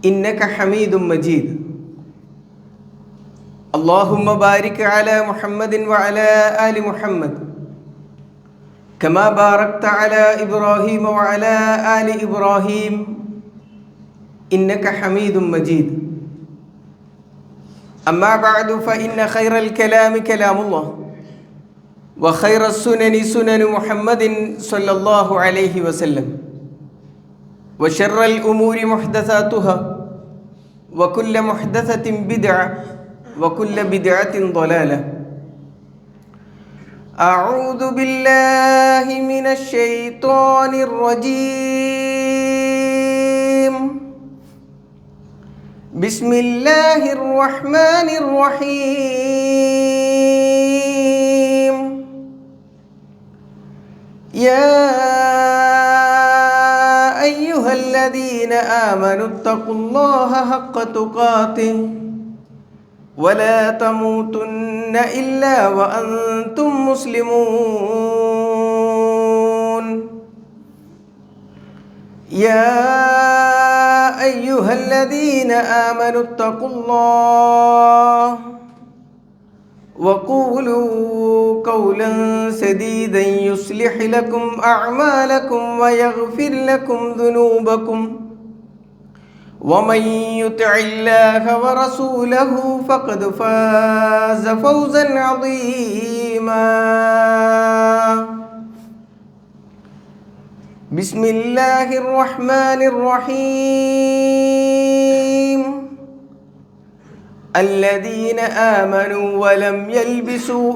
إنك حميد مجيد. اللهم بارك على محمد وعلى آل محمد كما باركت على إبراهيم وعلى آل إبراهيم إنك حميد مجيد. أما بعد فإن خير الكلام كلام الله وخير السنن سنن محمد صلى الله عليه وسلم وشر الأمور محدثاتها وكل محدثة بدعة وكل بدعة ضلالة. أعوذ بالله من الشيطان الرجيم. بسم الله الرحمن الرحيم. يا أيها الذين آمنوا اتقوا الله حق تقاته ولا تموتن إلا وأنتم مسلمون. يا أيها الذين آمنوا اتقوا الله وقولوا قولا سديدا يصلح لكم أعمالكم ويغفر لكم ذنوبكم ومن يطع الله ورسوله فقد فاز فوزا عظيما. بسم الله الرحمن الرحيم. الذين آمنوا ولم يلبسوا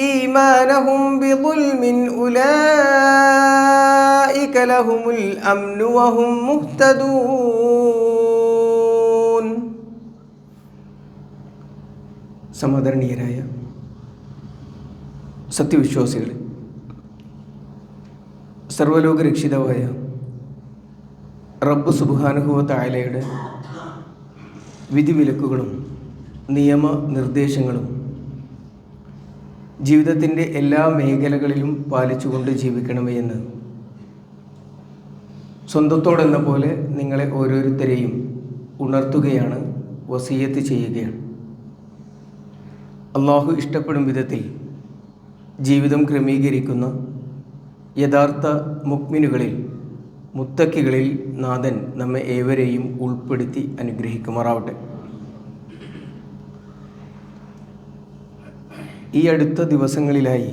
إيمانهم بظلم أولئك لهم الأمن وهم مهتدون. സമാദരണീയരായ സത്യവിശ്വാസികളെ, സർവ്വലോക രക്ഷിതാവായ റബ്ബ് സുബ്ഹാനഹു വ തആലയുടെ വിധിവിലക്കുകളും നിയമനിർദ്ദേശങ്ങളും ജീവിതത്തിൻ്റെ എല്ലാ മേഖലകളിലും പാലിച്ചുകൊണ്ട് ജീവിക്കണമേ എന്ന് സ്വന്തത്തോടെന്ന പോലെ നിങ്ങളെ ഓരോരുത്തരെയും ഉണർത്തുകയാണ്, വസിയത്ത് ചെയ്യുകയാണ്. അള്ളാഹു ഇഷ്ടപ്പെടും വിധത്തിൽ ജീവിതം ക്രമീകരിക്കുന്ന യഥാർത്ഥ മുഅ്മിനുകളിൽ, മുത്തക്കികളിൽ നാഥൻ നമ്മെ ഏവരെയും ഉൾപ്പെടുത്തി അനുഗ്രഹിക്കുമാറാവട്ടെ. ഈ അടുത്ത ദിവസങ്ങളിലായി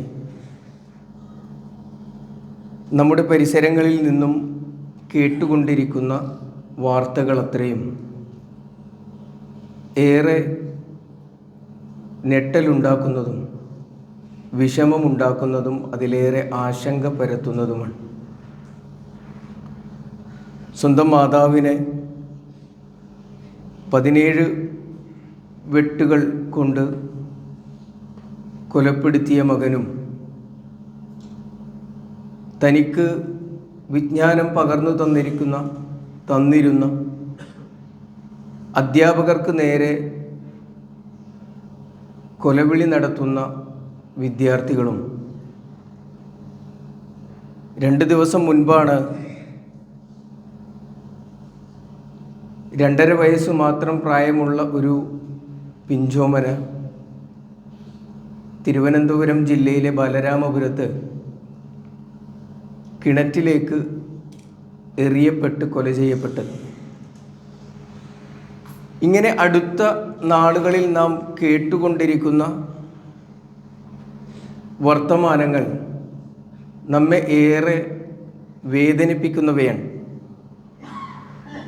നമ്മുടെ പരിസരങ്ങളിൽ നിന്നും കേട്ടുകൊണ്ടിരിക്കുന്ന വാർത്തകൾ അത്രയും ഏറെ ഞെട്ടലുണ്ടാക്കുന്നതും വിഷമമുണ്ടാക്കുന്നതും അതിലേറെ ആശങ്ക പരത്തുന്നതുമാണ്. സ്വന്തം മാതാവിനെ 17 വെട്ടുകൾ കൊണ്ട് കൊലപ്പെടുത്തിയ മകനും തനിക്ക് വിജ്ഞാനം പകർന്നു തന്നിരുന്ന അധ്യാപകർക്ക് നേരെ കൊലവിളി നടത്തുന്ന വിദ്യാർത്ഥികളും 2 ദിവസം മുൻപാണ് 2.5 വയസ്സ് മാത്രം പ്രായമുള്ള ഒരു പിഞ്ചോമന തിരുവനന്തപുരം ജില്ലയിലെ ബാലരാമപുരത്ത് കിണറ്റിലേക്ക് എറിയപ്പെട്ട് കൊല ചെയ്യപ്പെട്ടത്. ഇങ്ങനെ അടുത്ത നാളുകളിൽ നാം കേട്ടുകൊണ്ടിരിക്കുന്ന വർത്തമാനങ്ങൾ നമ്മെ ഏറെ വേദനിപ്പിക്കുന്നവയാണ്.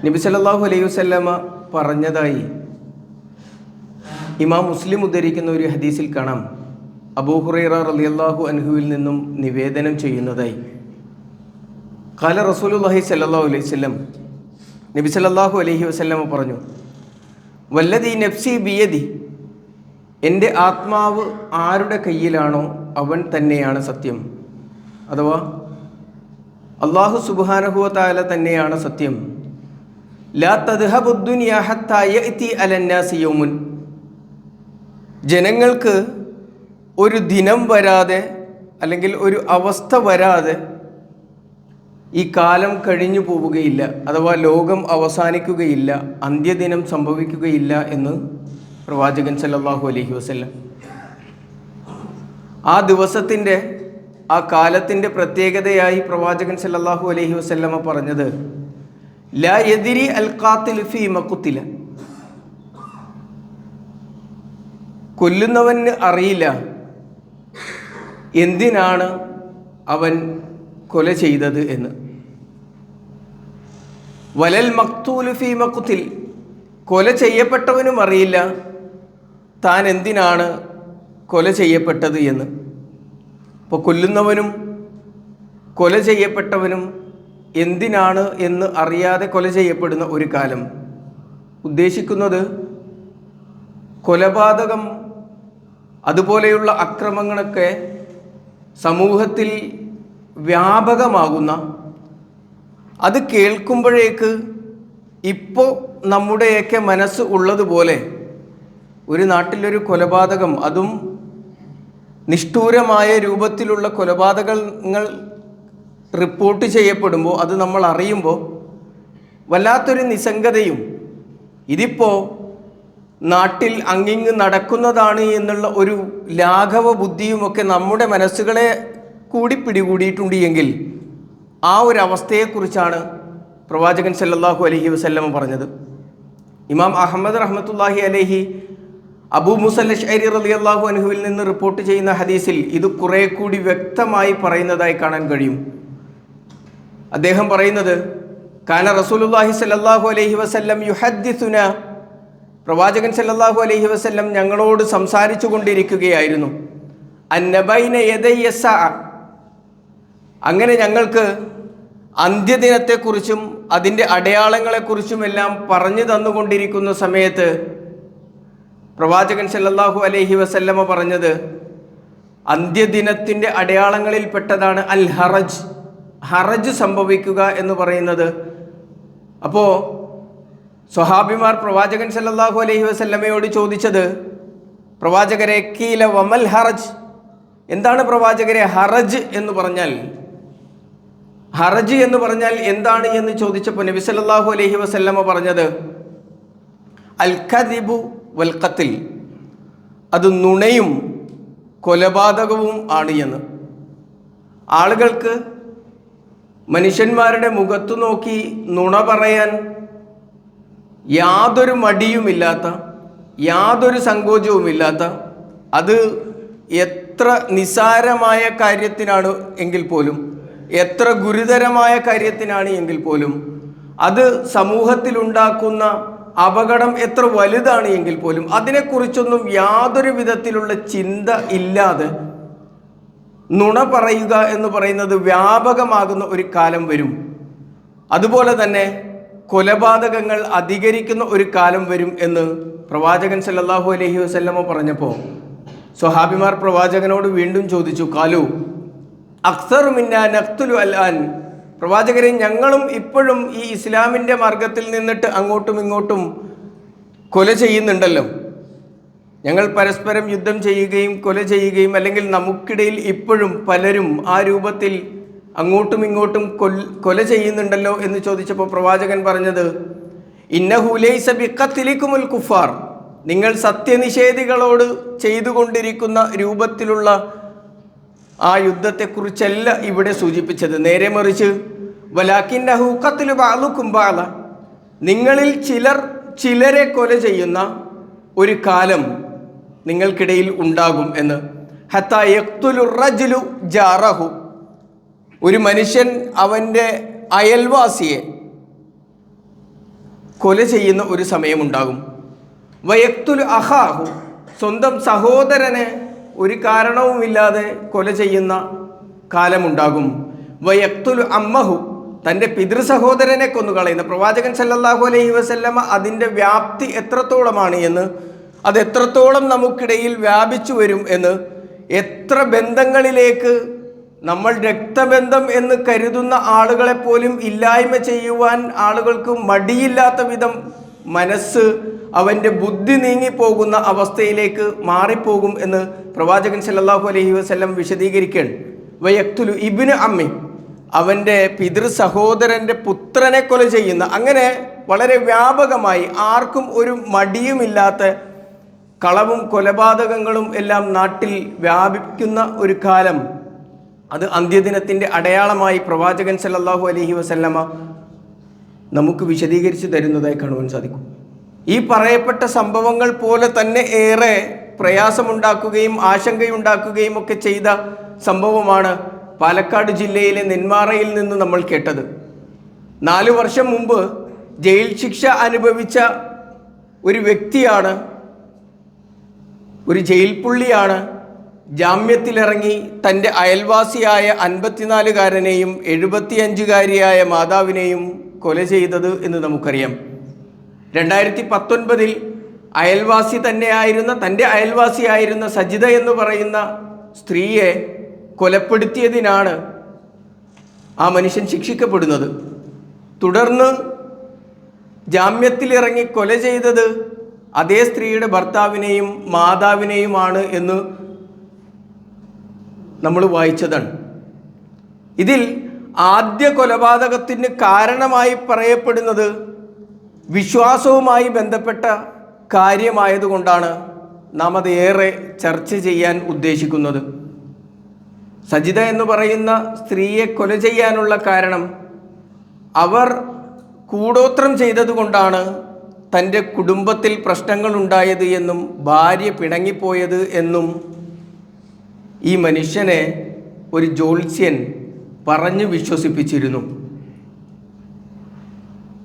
നബി സല്ലല്ലാഹു അലൈഹി വസല്ലമ പറഞ്ഞതായി ഇമാം മുസ്ലിം ഉദ്ധരിക്കുന്ന ഒരു ഹദീസിൽ കാണാം. അബൂ ഹുറൈറ റളിയല്ലാഹു അൻഹുവിൽ നിന്നും നിവേദനം ചെയ്യുന്നതായി, ഖാല റസൂലുള്ളാഹി സ്വല്ലല്ലാഹു അലൈഹി വസല്ലം, നബി സല്ലല്ലാഹു അലൈഹി വസല്ലമ പറഞ്ഞു, വല്ലദീ നഫ്സി ബിയദി, എൻ്റെ ആത്മാവ് ആരുടെ കയ്യിലാണോ അവൻ തന്നെയാണ് സത്യം. അഥവാ അല്ലാഹു സുബ്ഹാനഹു വ തആല തന്നെയാണ് സത്യം. ലാ തദ്ഹബു ദുനിയ ഹത്താ യഅതി അലന്നാസി യൗമുൻ, ജനങ്ങൾക്ക് ഒരു ദിനം വരാതെ അല്ലെങ്കിൽ ഒരു അവസ്ഥ വരാതെ ഈ കാലം കഴിഞ്ഞു പോവുകയില്ല, അഥവാ ലോകം അവസാനിക്കുകയില്ല, അന്ത്യദിനം സംഭവിക്കുകയില്ല എന്ന് പ്രവാചകൻ സല്ലല്ലാഹു അലൈഹി വസല്ലം. ആ ദിവസത്തിൻ്റെ, ആ കാലത്തിൻ്റെ പ്രത്യേകതയായി പ്രവാചകൻ സല്ലല്ലാഹു അലൈഹി വസല്ലമ പറഞ്ഞത് ലാ യദ്രി അൽ ഖാതിലു ഫീമ ഖുതില, കൊല്ലുന്നവന് അറിയില്ല എന്തിനാണ് അവൻ കൊല ചെയ്തത് എന്ന്. വലൽ മഖ്തൂലു ഫീമ ഖുതിൽ, കൊല ചെയ്യപ്പെട്ടവനും അറിയില്ല താൻ എന്തിനാണ് കൊല ചെയ്യപ്പെട്ടത് എന്ന്. അപ്പോൾ കൊല്ലുന്നവനും കൊല ചെയ്യപ്പെട്ടവനും എന്തിനാണ് എന്ന് അറിയാതെ കൊല ചെയ്യപ്പെടുന്ന ഒരു കാലം. ഉദ്ദേശിക്കുന്നത് കൊലപാതകം, അതുപോലെയുള്ള അക്രമങ്ങളൊക്കെ സമൂഹത്തിൽ വ്യാപകമാകുന്ന, അത് കേൾക്കുമ്പോഴേക്ക് ഇപ്പോൾ നമ്മുടെയൊക്കെ മനസ്സ് ഉള്ളതുപോലെ ഒരു നാട്ടിലൊരു കൊലപാതകം, അതും നിഷ്ഠൂരമായ രൂപത്തിലുള്ള കൊലപാതകങ്ങൾ റിപ്പോർട്ട് ചെയ്യപ്പെടുമ്പോൾ, അത് നമ്മൾ അറിയുമ്പോൾ വല്ലാത്തൊരു നിസ്സംഗതയും, ഇതിപ്പോൾ നാട്ടിൽ അങ്ങിങ്ങ് നടക്കുന്നതാണ് എന്നുള്ള ഒരു ലാഘവ ബുദ്ധിയുമൊക്കെ നമ്മുടെ മനസ്സുകളെ കൂടി പിടികൂടിയിട്ടുണ്ട് എങ്കിൽ ആ ഒരു അവസ്ഥയെക്കുറിച്ചാണ് പ്രവാചകൻ സല്ലല്ലാഹു അലൈഹി വസല്ലം പറഞ്ഞത്. ഇമാം അഹമ്മദ് റഹ്മത്തുള്ളാഹി അലൈഹി അബൂ മുസൽ അശ്അരി റളിയല്ലാഹു അൻഹുവിൽ നിന്ന് റിപ്പോർട്ട് ചെയ്യുന്ന ഹദീസിൽ ഇത് കുറേ കൂടി വ്യക്തമായി പറയുന്നതായി കാണാൻ കഴിയും. അദ്ദേഹം പറയുന്നത്, കാന റസൂലുള്ളാഹി സല്ലല്ലാഹു അലൈഹി വസല്ലം യുഹദ്ദിസുന, പ്രവാചകൻ സല്ലല്ലാഹു അലൈഹി വസല്ലം ഞങ്ങളോട് സംസാരിച്ചു കൊണ്ടിരിക്കുകയായിരുന്നു. അന്നബൈന യദയ്യ സഅ, അങ്ങനെ ഞങ്ങൾക്ക് അന്ത്യദിനത്തെക്കുറിച്ചും അതിൻ്റെ അടയാളങ്ങളെക്കുറിച്ചും എല്ലാം പറഞ്ഞു തന്നുകൊണ്ടിരിക്കുന്ന സമയത്ത് പ്രവാചകൻ സല്ലല്ലാഹു അലൈഹി വസല്ലമ പറഞ്ഞത്, അന്ത്യദിനത്തിൻ്റെ അടയാളങ്ങളിൽപ്പെട്ടതാണ് അൽ ഹറജ്, ഹറജ് സംഭവിക്കുക എന്ന് പറയുന്നത്. അപ്പോൾ സ്വഹാബിമാർ പ്രവാചകൻ സല്ലല്ലാഹു അലൈഹി വസല്ലമയോട് ചോദിച്ചത്, പ്രവാചകരെ കീല വമൽ ഹറജ്, എന്താണ് പ്രവാചകരെ ഹറജ് എന്ന് പറഞ്ഞാൽ, ഹറജ് എന്ന് പറഞ്ഞാൽ എന്താണ് എന്ന് ചോദിച്ചപ്പോൾ നബി സല്ലല്ലാഹു അലൈഹി വസല്ലമ പറഞ്ഞത്, അൽ കദിബു വൽ ഖത്ൽ, അത് നുണയും കൊലപാതകവും ആണ് എന്ന്. ആളുകൾക്ക് മനുഷ്യന്മാരുടെ മുഖത്തു നോക്കി നുണ പറയാൻ യാതൊരു മടിയുമില്ലാത്ത, യാതൊരു സങ്കോചവുമില്ലാത്ത, അത് എത്ര നിസാരമായ കാര്യത്തിനാണ് എങ്കിൽ പോലും, എത്ര ഗുരുതരമായ കാര്യത്തിനാണ് എങ്കിൽ പോലും, അത് സമൂഹത്തിലുണ്ടാക്കുന്ന അപകടം എത്ര വലുതാണ് എങ്കിൽ പോലും അതിനെക്കുറിച്ചൊന്നും യാതൊരു വിധത്തിലുള്ള ചിന്ത ഇല്ലാതെ നുണ പറയുക എന്ന് പറയുന്നത് വ്യാപകമാകുന്ന ഒരു കാലം വരും. അതുപോലെ തന്നെ കൊലപാതകങ്ങൾ അധികരിക്കുന്ന ഒരു കാലം വരും എന്ന് പ്രവാചകൻ സല്ലല്ലാഹു അലൈഹി വസല്ലമ പറഞ്ഞപ്പോൾ സ്വഹാബിമാർ പ്രവാചകനോട് വീണ്ടും ചോദിച്ചു, കാലു അക്സറു മിന്നാ നഖ്തുലു അൽആൻ, പ്രവാചകരെ ഞങ്ങളും ഇപ്പോഴും ഈ ഇസ്ലാമിൻ്റെ മാർഗത്തിൽ നിന്നിട്ട് അങ്ങോട്ടും ഇങ്ങോട്ടും കൊല ചെയ്യുന്നുണ്ടല്ലോ, ഞങ്ങൾ പരസ്പരം യുദ്ധം ചെയ്യുകയും കൊല ചെയ്യുകയും, അല്ലെങ്കിൽ നമുക്കിടയിൽ ഇപ്പോഴും പലരും ആ രൂപത്തിൽ അങ്ങോട്ടും ഇങ്ങോട്ടും കൊല ചെയ്യുന്നുണ്ടല്ലോ എന്ന് ചോദിച്ചപ്പോൾ പ്രവാചകൻ പറഞ്ഞത്, ഇന്നഹു ലൈസ ബിഖത്ലികുമുൽ കുഫാർ, നിങ്ങൾ സത്യനിഷേധികളോട് ചെയ്തുകൊണ്ടിരിക്കുന്ന രൂപത്തിലുള്ള ആ യുദ്ധത്തെക്കുറിച്ചല്ല ഇവിടെ സൂചിപ്പിച്ചത്. നേരെ മറിച്ച് വലാകിന്നഹു ഖത്ലു ബഅ്ലുകും ബഅ്ല, നിങ്ങളിൽ ചിലർ ചിലരെ കൊല ചെയ്യുന്ന ഒരു കാലം നിങ്ങൾക്കിടയിൽ ഉണ്ടാകും എന്ന്. ഹത്താ യഖ്തുലു റജുലു ജാറഹു, ഒരു മനുഷ്യൻ അവൻ്റെ അയൽവാസിയെ കൊല ചെയ്യുന്ന ഒരു സമയമുണ്ടാകും. വയക്തുലു അഹാഹു, സ്വന്തം സഹോദരനെ ഒരു കാരണവുമില്ലാതെ കൊല ചെയ്യുന്ന കാലമുണ്ടാകും. വയക്തുലു അമ്മഹു, തൻ്റെ പിതൃ സഹോദരനെ കൊന്നുകളയുന്ന. പ്രവാചകൻ സല്ലല്ലാഹു അലൈഹി വസല്ലമ അതിൻ്റെ വ്യാപ്തി എത്രത്തോളമാണ് എന്ന്, അത് എത്രത്തോളം നമുക്കിടയിൽ വ്യാപിച്ചു വരും എന്ന്, എത്ര ബന്ധങ്ങളിലേക്ക് നമ്മൾ രക്തബന്ധം എന്ന് കരുതുന്ന ആളുകളെപ്പോലും ഇല്ലായ്മ ചെയ്യുവാൻ ആളുകൾക്ക് മടിയില്ലാത്ത വിധം മനസ്സ്, അവൻ്റെ ബുദ്ധി നീങ്ങിപ്പോകുന്ന അവസ്ഥയിലേക്ക് മാറിപ്പോകും എന്ന് പ്രവാചകൻ സല്ലല്ലാഹു അലൈഹി വസല്ലം വിശദീകരിക്കുകയാണ്. വയക്തുലു ഇബ്നു അമ്മി, അവൻ്റെ പിതൃ സഹോദരൻ്റെ പുത്രനെ കൊല ചെയ്യുന്ന, അങ്ങനെ വളരെ വ്യാപകമായി ആർക്കും ഒരു മടിയുമില്ലാത്ത കളവും കൊലപാതകങ്ങളും എല്ലാം നാട്ടിൽ വ്യാപിക്കുന്ന ഒരു കാലം, അത് അന്ത്യദിനത്തിൻ്റെ അടയാളമായി പ്രവാചകൻ സല്ലല്ലാഹു അലൈഹി വസല്ലമ നമുക്ക് വിശദീകരിച്ച് തരുന്നതായി കാണുവാൻ സാധിക്കും. ഈ പറയപ്പെട്ട സംഭവങ്ങൾ പോലെ തന്നെ ഏറെ പ്രയാസമുണ്ടാക്കുകയും ആശങ്കയുണ്ടാക്കുകയും ഒക്കെ ചെയ്ത സംഭവമാണ് പാലക്കാട് ജില്ലയിലെ നെന്മാറയിൽ നിന്ന് നമ്മൾ കേട്ടത്. 4 വർഷം മുമ്പ് ജയിൽ ശിക്ഷ അനുഭവിച്ച ഒരു വ്യക്തിയാണ്, ഒരു ജയിൽ പുള്ളിയാണ് ജാമ്യത്തിലിറങ്ങി തൻ്റെ അയൽവാസിയായ 54-കാരനെയും 75-കാരിയായ മാതാവിനെയും കൊല ചെയ്തത് എന്ന് നമുക്കറിയാം. 2019 അയൽവാസി തന്നെയായിരുന്ന, തൻ്റെ അയൽവാസിയായിരുന്ന സജിത എന്ന് പറയുന്ന സ്ത്രീയെ കൊലപ്പെടുത്തിയതിനാണ് ആ മനുഷ്യൻ ശിക്ഷിക്കപ്പെടുന്നത്. തുടർന്ന് ജാമ്യത്തിലിറങ്ങി കൊല ചെയ്തത് അതേ സ്ത്രീയുടെ ഭർത്താവിനെയും മാതാവിനെയുമാണ് എന്ന് നമ്മൾ വായിച്ചതാണ്. ഇതിൽ ആദ്യ കൊലപാതകത്തിന് കാരണമായി പറയപ്പെടുന്നത് വിശ്വാസവുമായി ബന്ധപ്പെട്ട കാര്യമായതുകൊണ്ടാണ് നാം അത് ഏറെ ചർച്ച ചെയ്യാൻ ഉദ്ദേശിക്കുന്നത്. സജിത എന്ന് പറയുന്ന സ്ത്രീയെ കൊല ചെയ്യാനുള്ള കാരണം അവർ കൂടോത്രം ചെയ്തതുകൊണ്ടാണ് തൻ്റെ കുടുംബത്തിൽ പ്രശ്നങ്ങളുണ്ടായത് എന്നും ഭാര്യ പിണങ്ങിപ്പോയത് എന്നും ഈ മനുഷ്യനെ ഒരു ജ്യോത്സ്യൻ പറഞ്ഞു വിശ്വസിപ്പിച്ചിരുന്നു.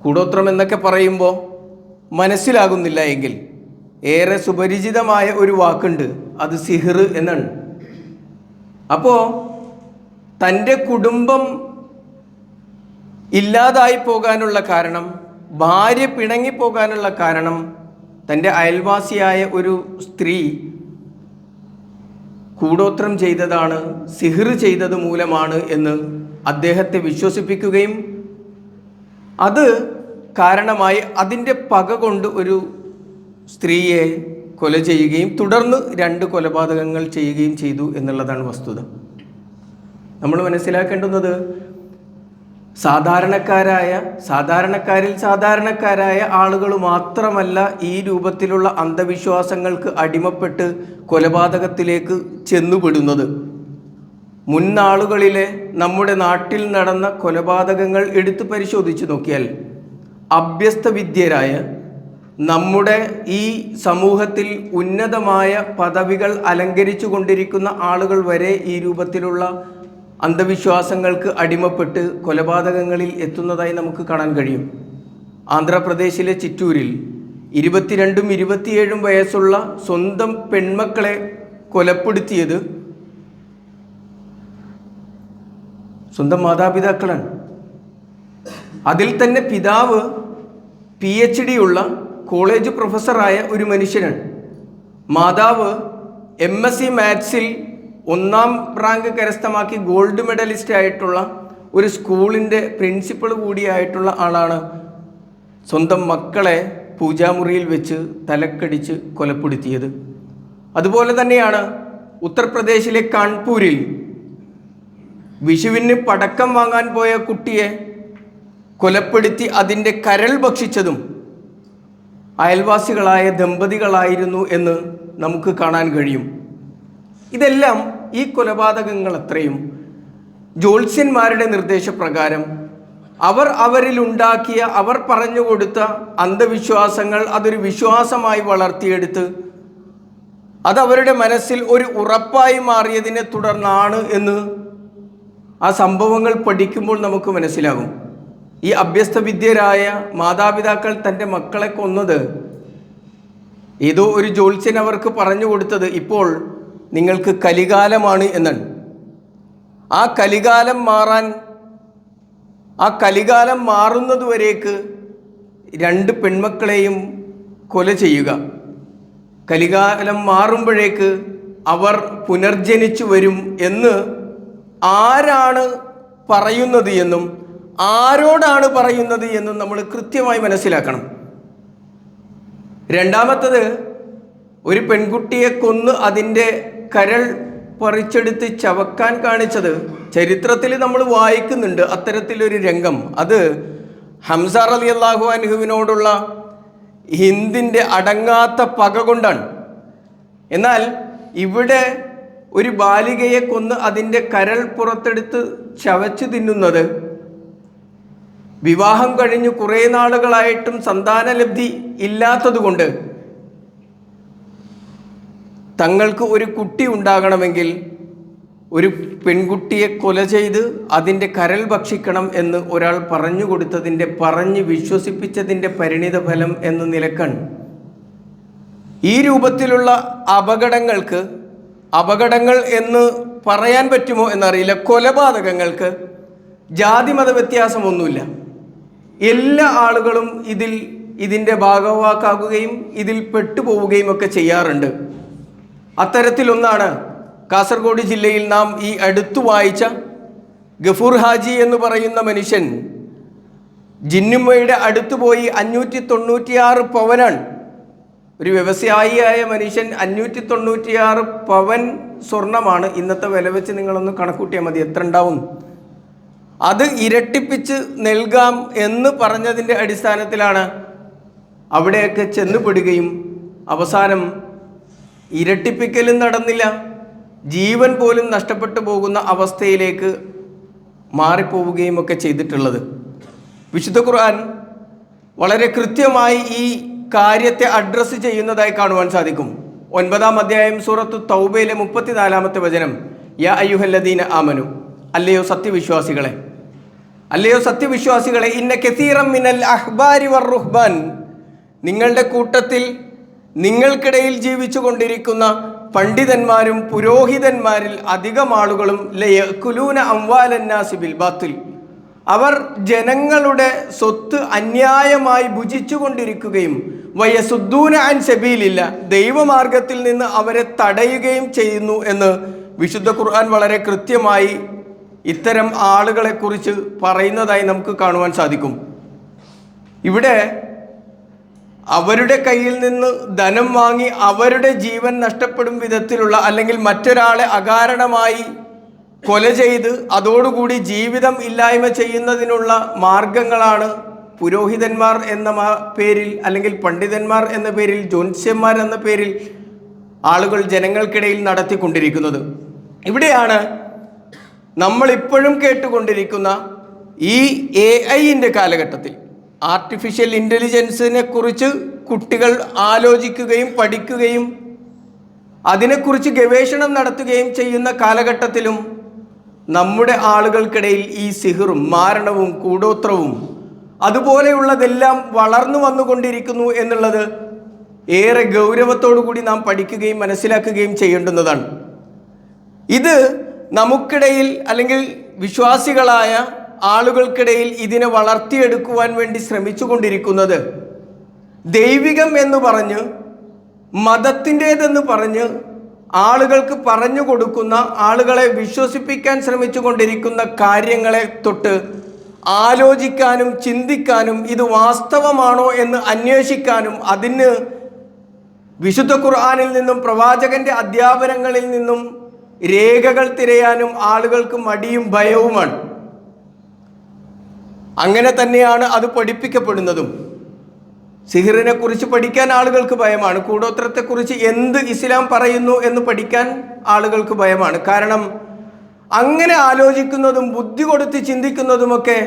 കൂടോത്രം എന്നൊക്കെ പറയുമ്പോൾ മനസ്സിലാകുന്നില്ല എങ്കിൽ ഏറെ സുപരിചിതമായ ഒരു വാക്കുണ്ട്, അത് സിഹിർ എന്നാണ്. അപ്പോൾ തൻ്റെ കുടുംബം ഇല്ലാതായി പോകാനുള്ള കാരണം, ഭാര്യ പിണങ്ങിപ്പോകാനുള്ള കാരണം തൻ്റെ അയൽവാസിയായ ഒരു സ്ത്രീ കൂടോത്രം ചെയ്തതാണ്, സിഹിർ ചെയ്തത് മൂലമാണ് എന്ന് അദ്ദേഹത്തെ വിശ്വസിപ്പിക്കുകയും അത് കാരണമായി അതിൻ്റെ പക കൊണ്ട് ഒരു സ്ത്രീയെ കൊല ചെയ്യുകയും തുടർന്ന് 2 കൊലപാതകങ്ങൾ ചെയ്യുകയും ചെയ്തു എന്നുള്ളതാണ് വസ്തുത. നമ്മൾ മനസ്സിലാക്കേണ്ടുന്നത് സാധാരണക്കാരായ ആളുകൾ മാത്രമല്ല ഈ രൂപത്തിലുള്ള അന്ധവിശ്വാസങ്ങൾക്ക് അടിമപ്പെട്ട് കൊലപാതകത്തിലേക്ക് ചെന്നുപെടുന്നത്. മുൻനാളുകളിലെ നമ്മുടെ നാട്ടിൽ നടന്ന കൊലപാതകങ്ങൾ എടുത്തു പരിശോധിച്ച് നോക്കിയാൽ അഭ്യസ്തവിദ്യരായ നമ്മുടെ ഈ സമൂഹത്തിൽ ഉന്നതമായ പദവികൾ അലങ്കരിച്ചു കൊണ്ടിരിക്കുന്ന ആളുകൾ വരെ ഈ രൂപത്തിലുള്ള അന്ധവിശ്വാസങ്ങൾക്ക് അടിമപ്പെട്ട് കൊലപാതകങ്ങളിൽ എത്തുന്നതായി നമുക്ക് കാണാൻ കഴിയും. ആന്ധ്രാപ്രദേശിലെ ചിറ്റൂരിൽ 22ഉം 27ഉം വയസ്സുള്ള സ്വന്തം പെൺമക്കളെ കൊലപ്പെടുത്തിയത് സ്വന്തം മാതാപിതാക്കളാണ്. അതിൽ തന്നെ പിതാവ് PhD ഉള്ള കോളേജ് പ്രൊഫസറായ ഒരു മനുഷ്യനാണ്. മാതാവ് MSc മാത്സിൽ 1ാം റാങ്ക് കരസ്ഥമാക്കി ഗോൾഡ് മെഡലിസ്റ്റ് ആയിട്ടുള്ള ഒരു സ്കൂളിൻ്റെ പ്രിൻസിപ്പൾ കൂടിയായിട്ടുള്ള ആളാണ്. സ്വന്തം മക്കളെ പൂജാമുറിയിൽ വെച്ച് തലക്കടിച്ച് കൊലപ്പെടുത്തിയത്. അതുപോലെ തന്നെയാണ് ഉത്തർപ്രദേശിലെ കാൺപൂരിൽ വിഷുവിന് പടക്കം വാങ്ങാൻ പോയ കുട്ടിയെ കൊലപ്പെടുത്തി അതിൻ്റെ കരൾ ഭക്ഷിച്ചതും അയൽവാസികളായ ദമ്പതികളായിരുന്നു എന്ന് നമുക്ക് കാണാൻ കഴിയും. ഇതെല്ലാം ഈ കൊലപാതകങ്ങൾ അത്രയും ജ്യോത്സ്യന്മാരുടെ നിർദ്ദേശപ്രകാരം അവരിലുണ്ടാക്കിയ, അവർ പറഞ്ഞു കൊടുത്ത അന്ധവിശ്വാസങ്ങൾ അതൊരു വിശ്വാസമായി വളർത്തിയെടുത്ത് അതവരുടെ മനസ്സിൽ ഒരു ഉറപ്പായി മാറിയതിനെ തുടർന്നാണ് എന്ന് ആ സംഭവങ്ങൾ പഠിക്കുമ്പോൾ നമുക്ക് മനസ്സിലാകും. ഈ അഭ്യസ്തവിദ്യരായ മാതാപിതാക്കൾ തൻ്റെ മക്കളെ കൊന്നത് ഏതോ ഒരു ജ്യോത്സ്യൻ അവർക്ക് പറഞ്ഞു കൊടുത്തത് ഇപ്പോൾ നിങ്ങൾക്ക് കലികാലമാണ് എന്നാണ്. ആ കലികാലം മാറുന്നതുവരേക്ക് 2 പെൺമക്കളെയും കൊല ചെയ്യുക, കലികാലം മാറുമ്പോഴേക്ക് അവർ പുനർജനിച്ചു വരും എന്ന് ആരാണ് പറയുന്നത് എന്നും ആരോടാണ് പറയുന്നത് എന്നും നമ്മൾ കൃത്യമായി മനസ്സിലാക്കണം. രണ്ടാമത്തത്, ഒരു പെൺകുട്ടിയെ കൊന്ന് അതിൻ്റെ കരൾ പറിച്ചെടുത്ത് ചവക്കാൻ കാണിച്ചത് ചരിത്രത്തിൽ നമ്മൾ വായിക്കുന്നുണ്ട്. അത്തരത്തിലൊരു രംഗം അത് ഹംസ റളിയല്ലാഹു അൻഹുവിനോടുള്ള ഹിന്ദിൻ്റെ അടങ്ങാത്ത പക കൊണ്ടാണ്. എന്നാൽ ഇവിടെ ഒരു ബാലികയെ കൊന്ന് അതിൻ്റെ കരൾ പുറത്തെടുത്ത് ചവച്ചു തിന്നുന്നത് വിവാഹം കഴിഞ്ഞ് കുറേ നാളുകളായിട്ടും സന്താനലബ്ധി ഇല്ലാത്തതുകൊണ്ട് തങ്ങൾക്ക് ഒരു കുട്ടി ഉണ്ടാകണമെങ്കിൽ ഒരു പെൺകുട്ടിയെ കൊല ചെയ്ത് അതിൻ്റെ കരൾ ഭക്ഷിക്കണം എന്ന് ഒരാൾ പറഞ്ഞു കൊടുത്തതിൻ്റെ, പറഞ്ഞ് വിശ്വസിപ്പിച്ചതിൻ്റെ പരിണിത ഫലം എന്ന നിലക്കാണ്. ഈ രൂപത്തിലുള്ള അപകടങ്ങൾ എന്ന് പറയാൻ പറ്റുമോ എന്നറിയില്ല. കൊലപാതകങ്ങൾക്ക് ജാതിമത വ്യത്യാസമൊന്നുമില്ല. എല്ലാ ആളുകളും ഇതിൻ്റെ ഭാഗവാക്കാകുകയും ഇതിൽ പെട്ടുപോവുകയും ഒക്കെ ചെയ്യാറുണ്ട്. അത്തരത്തിലൊന്നാണ് കാസർഗോഡ് ജില്ലയിൽ നാം ഈ അടുത്തു വായിച്ച ഗഫൂർ ഹാജി എന്ന് പറയുന്ന മനുഷ്യൻ ജിന്നുമ്മയുടെ അടുത്ത് പോയി 596 പവനാണ്. ഒരു വ്യവസായിയായ മനുഷ്യൻ 596 പവൻ സ്വർണമാണ് ഇന്നത്തെ വില വെച്ച് നിങ്ങളൊന്ന് കണക്കൂട്ടിയാൽ മതി എത്ര ഉണ്ടാവും. അത് ഇരട്ടിപ്പിച്ച് നൽകാം എന്ന് പറഞ്ഞതിൻ്റെ അടിസ്ഥാനത്തിലാണ് അവിടെയൊക്കെ ചെന്നുപെടുകയും അവസാനം ഇരട്ടിപ്പിക്കലും നടന്നില്ല, ജീവൻ പോലും നഷ്ടപ്പെട്ടു പോകുന്ന അവസ്ഥയിലേക്ക് മാറിപ്പോവുകയും ഒക്കെ ചെയ്തിട്ടുള്ളത്. വിശുദ്ധ ഖുർആൻ വളരെ കൃത്യമായി ഈ കാര്യത്തെ അഡ്രസ്സ് ചെയ്യുന്നതായി കാണുവാൻ സാധിക്കും. 9-ാം അധ്യായം സൂറത്തു തൗബയിലെ 34-ാമത്തെ വചനം, യാ അയ്യുഹല്ലദീന ആമനു, അല്ലയോ സത്യവിശ്വാസികളെ ഇന്ന കസീറം മിനൽ അഹ്ബാരി വർ റുഹ്ബാൻ, നിങ്ങളുടെ കൂട്ടത്തിൽ നിങ്ങൾക്കിടയിൽ ജീവിച്ചു കൊണ്ടിരിക്കുന്ന പണ്ഡിതന്മാരും പുരോഹിതന്മാരിൽ അധികം ആളുകളും ലയകുലൂന അംവാലന്നാസി ബിൽ ബാത്തിൽ, അവർ ജനങ്ങളുടെ സ്വത്ത് അന്യായമായി ഭുജിച്ചു കൊണ്ടിരിക്കുകയും വയസുദ്ദൂന അൻ സബീലില്ല, ദൈവമാർഗത്തിൽ നിന്ന് അവരെ തടയുകയും ചെയ്യുന്നു എന്ന് വിശുദ്ധ ഖുർആൻ വളരെ കൃത്യമായി ഇത്തരം ആളുകളെക്കുറിച്ച് പറയുന്നതായി നമുക്ക് കാണുവാൻ സാധിക്കും. ഇവിടെ അവരുടെ കയ്യിൽ നിന്ന് ധനം വാങ്ങി അവരുടെ ജീവൻ നഷ്ടപ്പെടും വിധത്തിലുള്ള, അല്ലെങ്കിൽ മറ്റൊരാളെ അകാരണമായി കൊല ചെയ്ത് അതോടുകൂടി ജീവിതം ഇല്ലായ്മ ചെയ്യുന്നതിനുള്ള മാർഗങ്ങളാണ് പുരോഹിതന്മാർ എന്ന പേരിൽ, അല്ലെങ്കിൽ പണ്ഡിതന്മാർ എന്ന പേരിൽ, ജ്യോത്സ്യന്മാർ എന്ന പേരിൽ ആളുകൾ ജനങ്ങൾക്കിടയിൽ നടത്തിക്കൊണ്ടിരിക്കുന്നത്. ഇവിടെയാണ് നമ്മളിപ്പോഴും കേട്ടുകൊണ്ടിരിക്കുന്ന ഈ AI-ൻ്റെ കാലഘട്ടത്തിൽ ആർട്ടിഫിഷ്യൽ ഇൻ്റലിജൻസിനെ കുറിച്ച് കുട്ടികൾ ആലോചിക്കുകയും പഠിക്കുകയും അതിനെക്കുറിച്ച് ഗവേഷണം നടത്തുകയും ചെയ്യുന്ന കാലഘട്ടത്തിലും നമ്മുടെ ആളുകൾക്കിടയിൽ ഈ സിഹിറും മാരണവും കൂടോത്രവും അതുപോലെയുള്ളതെല്ലാം വളർന്നു വന്നുകൊണ്ടിരിക്കുന്നു എന്നുള്ളത് ഏറെ ഗൗരവത്തോടു കൂടി നാം പഠിക്കുകയും മനസ്സിലാക്കുകയും ചെയ്യേണ്ടുന്നതാണ്. ഇത് നമുക്കിടയിൽ, അല്ലെങ്കിൽ വിശ്വാസികളായ ആളുകൾക്കിടയിൽ ഇതിനെ വളർത്തിയെടുക്കുവാൻ വേണ്ടി ശ്രമിച്ചു കൊണ്ടിരിക്കുന്നത് ദൈവികം എന്ന് പറഞ്ഞ്, മതത്തിൻ്റേതെന്ന് പറഞ്ഞ് ആളുകൾക്ക് പറഞ്ഞു കൊടുക്കുന്ന, ആളുകളെ വിശ്വസിപ്പിക്കാൻ ശ്രമിച്ചു കൊണ്ടിരിക്കുന്ന കാര്യങ്ങളെ തൊട്ട് ആലോചിക്കാനും ചിന്തിക്കാനും ഇത് വാസ്തവമാണോ എന്ന് അന്വേഷിക്കാനും അതിന് വിശുദ്ധ ഖുർആനിൽ നിന്നും പ്രവാചകന്റെ അധ്യാപനങ്ങളിൽ നിന്നും രേഖകൾ തിരയാനും ആളുകൾക്ക് മടിയും ഭയവുമാണ്. അങ്ങനെ തന്നെയാണ് അത് പഠിപ്പിക്കപ്പെടുന്നതും. സിഹിറിനെ കുറിച്ച് പഠിക്കാൻ ആളുകൾക്ക് ഭയമാണ്. കൂടോത്രത്തെക്കുറിച്ച് എന്ത് ഇസ്ലാം പറയുന്നു എന്ന് പഠിക്കാൻ ആളുകൾക്ക് ഭയമാണ്. കാരണം അങ്ങനെ ആലോചിക്കുന്നതും ബുദ്ധി കൊടുത്ത് ചിന്തിക്കുന്നതുമൊക്കെ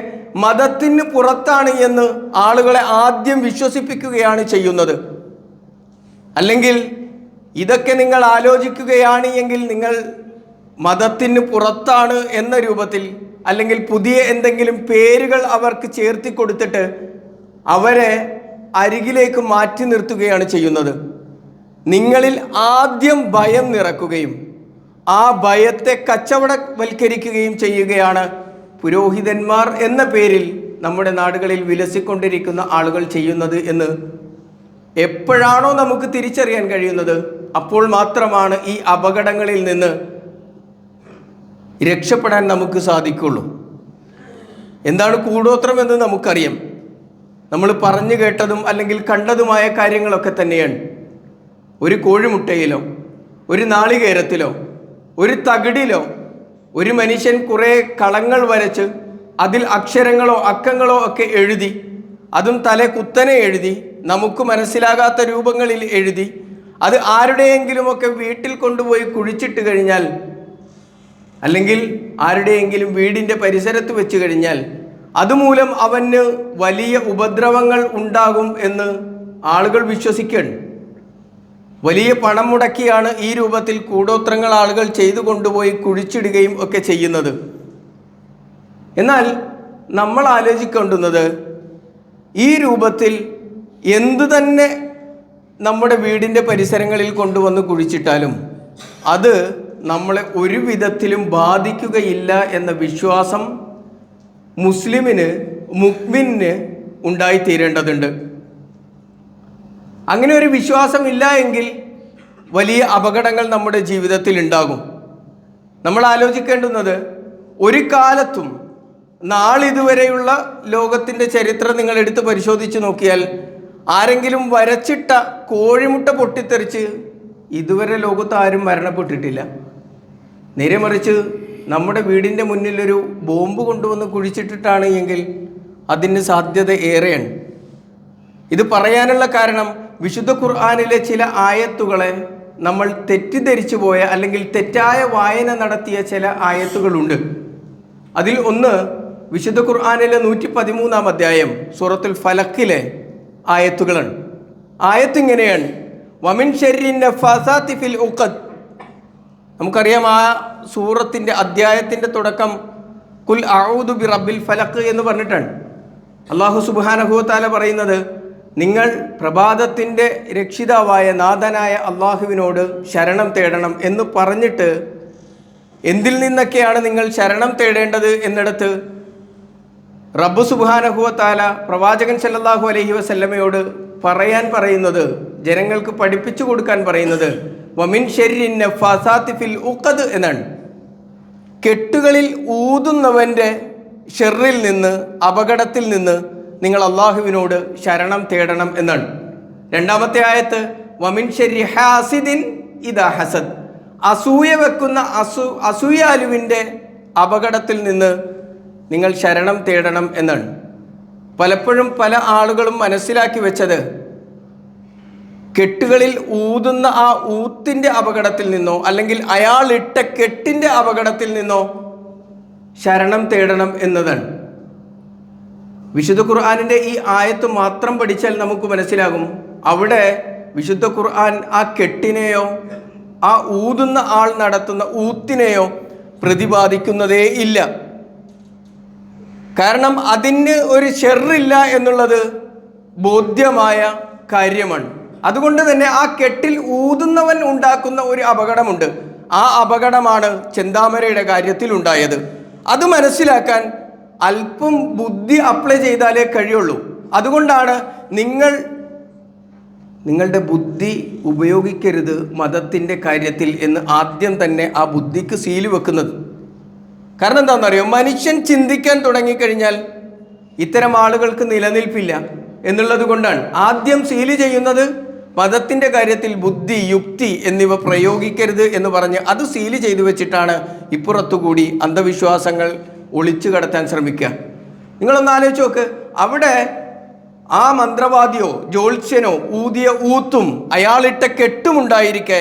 മതത്തിന് പുറത്താണ് എന്ന് ആളുകളെ ആദ്യം വിശ്വസിപ്പിക്കുകയാണ് ചെയ്യുന്നത്. അല്ലെങ്കിൽ ഇതൊക്കെ നിങ്ങൾ ആലോചിക്കുകയാണ് എങ്കിൽ നിങ്ങൾ മതത്തിന് പുറത്താണ് എന്ന രൂപത്തിൽ, അല്ലെങ്കിൽ പുതിയ എന്തെങ്കിലും പേരുകൾ അവർക്ക് ചേർത്തി കൊടുത്തിട്ട് അവരെ അരികിലേക്ക് മാറ്റി നിർത്തുകയാണ് ചെയ്യുന്നത്. നിങ്ങളിൽ ആദ്യം ഭയം നിറക്കുകയും ആ ഭയത്തെ കച്ചവടവൽക്കരിക്കുകയും ചെയ്യുകയാണ് പുരോഹിതന്മാർ എന്ന പേരിൽ നമ്മുടെ നാടുകളിൽ വിലസിക്കൊണ്ടിരിക്കുന്ന ആളുകൾ ചെയ്യുന്നത് എന്ന് എപ്പോഴാണോ നമുക്ക് തിരിച്ചറിയാൻ കഴിയുന്നത് അപ്പോൾ മാത്രമാണ് ഈ അപകടങ്ങളിൽ നിന്ന് രക്ഷപ്പെടാൻ നമുക്ക് സാധിക്കുള്ളൂ. എന്താണ് കൂടോത്രം എന്ന് നമുക്കറിയാം. നമ്മൾ പറഞ്ഞു കേട്ടതും അല്ലെങ്കിൽ കണ്ടതുമായ കാര്യങ്ങളൊക്കെ തന്നെയാണ്. ഒരു കോഴിമുട്ടയിലോ ഒരു നാളികേരത്തിലോ ഒരു തകിടിലോ ഒരു മനുഷ്യൻ കുറേ കളങ്ങൾ വരച്ച് അതിൽ അക്ഷരങ്ങളോ അക്കങ്ങളോ ഒക്കെ എഴുതി, അതും തല കുത്തനെ എഴുതി, നമുക്ക് മനസ്സിലാകാത്ത രൂപങ്ങളിൽ എഴുതി, അത് ആരുടെയെങ്കിലുമൊക്കെ വീട്ടിൽ കൊണ്ടുപോയി കുഴിച്ചിട്ട് കഴിഞ്ഞാൽ, അല്ലെങ്കിൽ ആരുടെയെങ്കിലും വീടിൻ്റെ പരിസരത്ത് വെച്ച് കഴിഞ്ഞാൽ അതുമൂലം അവന് വലിയ ഉപദ്രവങ്ങൾ ഉണ്ടാകും എന്ന് ആളുകൾ വിശ്വസിക്കുകയാണ്. വലിയ പണം മുടക്കിയാണ് ഈ രൂപത്തിൽ കൂടോത്രങ്ങൾ ആളുകൾ ചെയ്തു കൊണ്ടുപോയി കുഴിച്ചിടുകയും ഒക്കെ ചെയ്യുന്നത്. എന്നാൽ നമ്മൾ ആലോചിക്കേണ്ടുന്നത്, ഈ രൂപത്തിൽ എന്തു തന്നെ നമ്മുടെ വീടിൻ്റെ പരിസരങ്ങളിൽ കൊണ്ടുവന്ന് കുഴിച്ചിട്ടാലും അത് നമ്മളെ ഒരു വിധത്തിലും ബാധിക്കുകയില്ല എന്ന വിശ്വാസം മുസ്ലിമിന്, മുഅ്മിനിന് ഉണ്ടായിത്തീരേണ്ടതുണ്ട്. അങ്ങനെ ഒരു വിശ്വാസം ഇല്ല എങ്കിൽ വലിയ അപകടങ്ങൾ നമ്മുടെ ജീവിതത്തിൽ ഉണ്ടാകും. നമ്മൾ ആലോചിക്കേണ്ടുന്നത്, ഒരു കാലത്തും നാളിതുവരെയുള്ള ലോകത്തിൻ്റെ ചരിത്രം നിങ്ങൾ എടുത്ത് പരിശോധിച്ച് നോക്കിയാൽ ആരെങ്കിലും വരച്ചിട്ട കോഴിമുട്ട പൊട്ടിത്തെറിച്ച് ഇതുവരെ ലോകത്ത് ആരും മരണപ്പെട്ടിട്ടില്ല. നേരെ മറിച്ച് നമ്മുടെ വീടിൻ്റെ മുന്നിലൊരു ബോംബ് കൊണ്ടുവന്ന് കുഴിച്ചിട്ടിട്ടാണ് എങ്കിൽ അതിന് സാധ്യത ഏറെയാണ്. ഇത് പറയാനുള്ള കാരണം, വിശുദ്ധ ഖുർആനിലെ ചില ആയത്തുകളെ നമ്മൾ തെറ്റിദ്ധരിച്ചു പോയ അല്ലെങ്കിൽ തെറ്റായ വായന നടത്തിയ ചില ആയത്തുകളുണ്ട്. അതിൽ ഒന്ന് വിശുദ്ധ ഖുർആനിലെ 113-ാം അധ്യായം സൂറത്തുൽ ഫലക്കിലെ ആയത്തുകളാണ്. ആയത്ത് ഇങ്ങനെയാണ്: വമിൻ ശർരി നഫാസാത്തി ഫിൽ ഉഖദ്. നമുക്കറിയാം, ആ സൂറത്തിൻ്റെ അധ്യായത്തിൻ്റെ തുടക്കം കുൽ അഊദു ബി റബ്ബിൽ ഫലഖ് എന്ന് പറഞ്ഞിട്ടാണ്. അല്ലാഹു സുബ്ഹാനഹു വ തആല പറയുന്നത്, നിങ്ങൾ പ്രഭാതത്തിൻ്റെ രക്ഷിതാവായ നാഥനായ അള്ളാഹുവിനോട് ശരണം തേടണം എന്ന് പറഞ്ഞിട്ട് എന്തിൽ നിന്നൊക്കെയാണ് നിങ്ങൾ ശരണം തേടേണ്ടത് എന്നിടത്ത് റബ്ബ് സുബ്ഹാനഹു വ തആല പ്രവാചകൻ സല്ലല്ലാഹു അലൈഹി വസല്ലമയോട് പറയാൻ പറയുന്നത്, ജനങ്ങൾക്ക് പഠിപ്പിച്ചു കൊടുക്കാൻ പറയുന്നത്, വമിൻ ശർരി നഫാസാത്തി ഫിൽ ഉഖദ് എന്നാണ്. കെട്ടുകളിൽ ഊതുന്നവൻ്റെ ഷെറിൽ നിന്ന്, അപകടത്തിൽ നിന്ന് നിങ്ങൾ അള്ളാഹുവിനോട് ശരണം തേടണം എന്നാണ്. രണ്ടാമത്തെ ആയത്ത് വമിൻ ശർരി ഹാസിദിൻ ഇദാ ഹസദ്. അസൂയ വെക്കുന്ന അസൂയാലുവിൻ്റെ അപകടത്തിൽ നിന്ന് നിങ്ങൾ ശരണം തേടണം എന്നാണ്. പലപ്പോഴും പല ആളുകളും മനസ്സിലാക്കി വെച്ചത്, കെട്ടുകളിൽ ഊതുന്ന ആ ഊത്തിൻ്റെ അപകടത്തിൽ നിന്നോ അല്ലെങ്കിൽ അയാളിട്ട കെട്ടിൻ്റെ അപകടത്തിൽ നിന്നോ ശരണം തേടണം എന്നതാണ്. വിശുദ്ധ ഖുർആനിൻ്റെ ഈ ആയത്ത് മാത്രം പഠിച്ചാൽ നമുക്ക് മനസ്സിലാകും, അവിടെ വിശുദ്ധ ഖുർആൻ ആ കെട്ടിനെയോ ആ ഊതുന്ന ആൾ നടത്തുന്ന ഊത്തിനെയോ പ്രതിപാദിക്കുന്നതേ ഇല്ല. കാരണം അതിന് ഒരു ഷെറില്ല എന്നുള്ളത് ബോധ്യമായ കാര്യമാണ്. അതുകൊണ്ട് തന്നെ ആ കെട്ടിൽ ഊതുന്നവൻ ഉണ്ടാക്കുന്ന ഒരു അപകടമുണ്ട്. ആ അപകടമാണ് ചെന്താമരയുടെ കാര്യത്തിൽ ഉണ്ടായത്. അത് മനസ്സിലാക്കാൻ അല്പം ബുദ്ധി അപ്ലൈ ചെയ്താലേ കഴിയുള്ളൂ. അതുകൊണ്ടാണ് നിങ്ങളുടെ ബുദ്ധി ഉപയോഗിക്കരുത് മതത്തിൻ്റെ കാര്യത്തിൽ എന്ന് ആദ്യം തന്നെ ആ ബുദ്ധിക്ക് സീല് വെക്കുന്നത്. കാരണം എന്താണെന്നറിയോ, മനുഷ്യൻ ചിന്തിക്കാൻ തുടങ്ങിക്കഴിഞ്ഞാൽ ഇത്തരം ആളുകൾക്ക് നിലനിൽപ്പില്ല എന്നുള്ളത് കൊണ്ടാണ് ആദ്യം സീല് ചെയ്യുന്നത്. മതത്തിൻ്റെ കാര്യത്തിൽ ബുദ്ധി, യുക്തി എന്നിവ പ്രയോഗിക്കരുത് എന്ന് പറഞ്ഞ് അത് സീല് ചെയ്തു വെച്ചിട്ടാണ് ഇപ്പുറത്തുകൂടി അന്ധവിശ്വാസങ്ങൾ ഒളിച്ചു കടത്താൻ ശ്രമിക്കുക. നിങ്ങളൊന്ന് ആലോചിച്ച് നോക്ക്, അവിടെ ആ മന്ത്രവാദിയോ ജ്യോത്സ്യനോ ഊതിയ ഊത്തും അയാളിട്ട കെട്ടുമുണ്ടായിരിക്കെ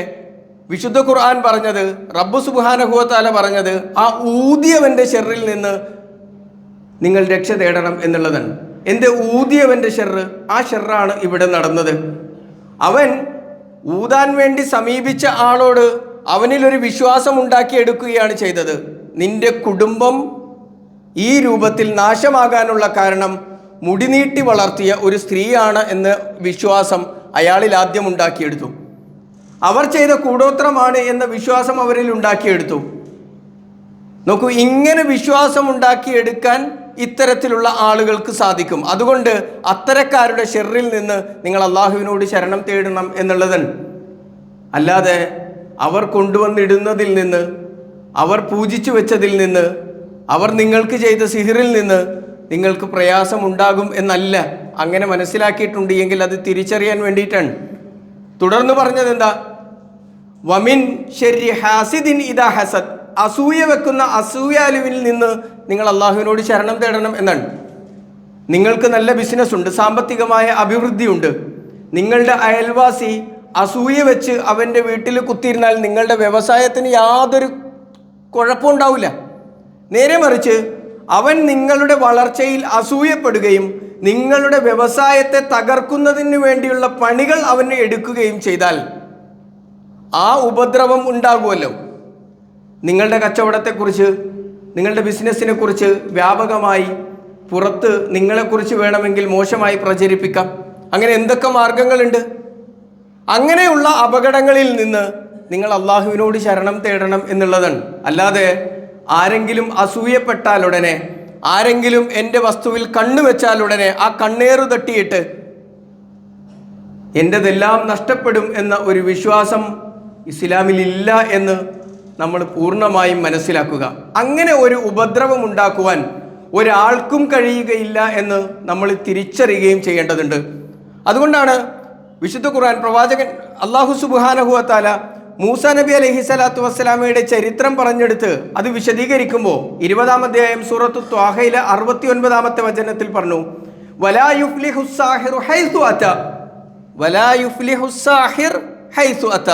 വിശുദ്ധ ഖുർആൻ പറഞ്ഞത്, റബ്ബ് സുബ്ഹാനഹു വ തആല പറഞ്ഞത്, ആ ഊതിയവൻ്റെ ഷെറിൽ നിന്ന് നിങ്ങൾ രക്ഷ തേടണം എന്നുള്ളതാണ്. എന്ത് ഊതിയവൻ്റെ ഷെറ്? ആ ഷെറാണ് ഇവിടെ നടന്നത്. അവൻ ഊതാൻ വേണ്ടി സമീപിച്ച ആളോട് അവനിലൊരു വിശ്വാസം ഉണ്ടാക്കിയെടുക്കുകയാണ് ചെയ്തത്. നിന്റെ കുടുംബം ഈ രൂപത്തിൽ നാശമാകാനുള്ള കാരണം മുടിനീട്ടി വളർത്തിയ ഒരു സ്ത്രീയാണ് എന്ന വിശ്വാസം അയാളിൽ ആദ്യം ഉണ്ടാക്കിയെടുത്തു. അവർ ചെയ്ത കൂടോത്രമാണ് എന്ന വിശ്വാസം അവരിൽ ഉണ്ടാക്കിയെടുത്തു. നോക്കൂ, ഇങ്ങനെ വിശ്വാസം ഉണ്ടാക്കിയെടുക്കാൻ ഇത്തരത്തിലുള്ള ആളുകൾക്ക് സാധിക്കും. അതുകൊണ്ട് അത്തരക്കാരുടെ ഷെറിൽ നിന്ന് നിങ്ങൾ അള്ളാഹുവിനോട് ശരണം തേടണം എന്നുള്ളതാണ്. അല്ലാതെ അവർ കൊണ്ടുവന്നിടുന്നതിൽ നിന്ന്, അവർ പൂജിച്ചു വെച്ചതിൽ നിന്ന്, അവർ നിങ്ങൾക്ക് ചെയ്ത സിഹിറിൽ നിന്ന് നിങ്ങൾക്ക് പ്രയാസം ഉണ്ടാകും എന്നല്ല. അങ്ങനെ മനസ്സിലാക്കിയിട്ടുണ്ട് എങ്കിൽ അത് തിരിച്ചറിയാൻ വേണ്ടിയിട്ടാണ്. തുടർന്ന് പറഞ്ഞത് എന്താ? വമിൻ ശർരി ഹാസിദിൻ ഇദാ ഹസദ്, അസൂയ വെക്കുന്ന അസൂയാലുവിൽ നിന്ന് നിങ്ങൾ അള്ളാഹുവിനോട് ശരണം തേടണം എന്നാണ്. നിങ്ങൾക്ക് നല്ല ബിസിനസ് ഉണ്ട്, സാമ്പത്തികമായ അഭിവൃദ്ധിയുണ്ട്, നിങ്ങളുടെ അയൽവാസി അസൂയ വെച്ച് അവൻ്റെ വീട്ടിൽ കുത്തിയിരുന്നാൽ നിങ്ങളുടെ വ്യവസായത്തിന് യാതൊരു കുഴപ്പമുണ്ടാവില്ല. നേരെ മറിച്ച് അവൻ നിങ്ങളുടെ വളർച്ചയിൽ അസൂയപ്പെടുകയും നിങ്ങളുടെ വ്യവസായത്തെ തകർക്കുന്നതിന് വേണ്ടിയുള്ള പണികൾ അവന് എടുക്കുകയും ചെയ്താൽ ആ ഉപദ്രവം ഉണ്ടാകുമല്ലോ. നിങ്ങളുടെ കച്ചവടത്തെക്കുറിച്ച്, നിങ്ങളുടെ ബിസിനസ്സിനെ കുറിച്ച് വ്യാപകമായി പുറത്ത് നിങ്ങളെക്കുറിച്ച് വേണമെങ്കിൽ മോശമായി പ്രചരിപ്പിക്കാം. അങ്ങനെ എന്തൊക്കെ മാർഗങ്ങളുണ്ട്. അങ്ങനെയുള്ള അപകടങ്ങളിൽ നിന്ന് നിങ്ങൾ അള്ളാഹുവിനോട് ശരണം തേടണം എന്നുള്ളതാണ്. അല്ലാതെ ആരെങ്കിലും അസൂയപ്പെട്ടാലുടനെ, ആരെങ്കിലും എൻ്റെ വസ്തുവിൽ കണ്ണുവെച്ചാലുടനെ ആ കണ്ണേറ് തട്ടിയിട്ട് എൻ്റെതെല്ലാം നഷ്ടപ്പെടും എന്ന ഒരു വിശ്വാസം ഇസ്ലാമിലില്ല എന്ന് നമ്മൾ പൂർണ്ണമായും മനസ്സിലാക്കുക. അങ്ങനെ ഒരു ഉപദ്രവം ഉണ്ടാക്കുവാൻ ഒരാൾക്കും കഴിയുകയില്ല എന്ന് നമ്മൾ തിരിച്ചറിയുകയും ചെയ്യേണ്ടതുണ്ട്. അതുകൊണ്ടാണ് വിശുദ്ധ ഖുർആൻ പ്രവാചകൻ അല്ലാഹു സുബ്ഹാനഹു വ തആല മൂസാ നബി അലൈഹി സ്വലാത്തു വസ്സലാമയുടെ ചരിത്രം പറഞ്ഞെടുത്ത് അത് വിശദീകരിക്കുമ്പോൾ 20-ാം അധ്യായം സൂറത്തു ത്വാഹയിലെ 69-ാമത്തെ വചനത്തിൽ പറഞ്ഞു, വലാ യുഫ്ലിഹു സാഹിറു ഹൈസു അത, വലാ യുഫ്ലിഹു സാഹിർ ഹൈസു അത.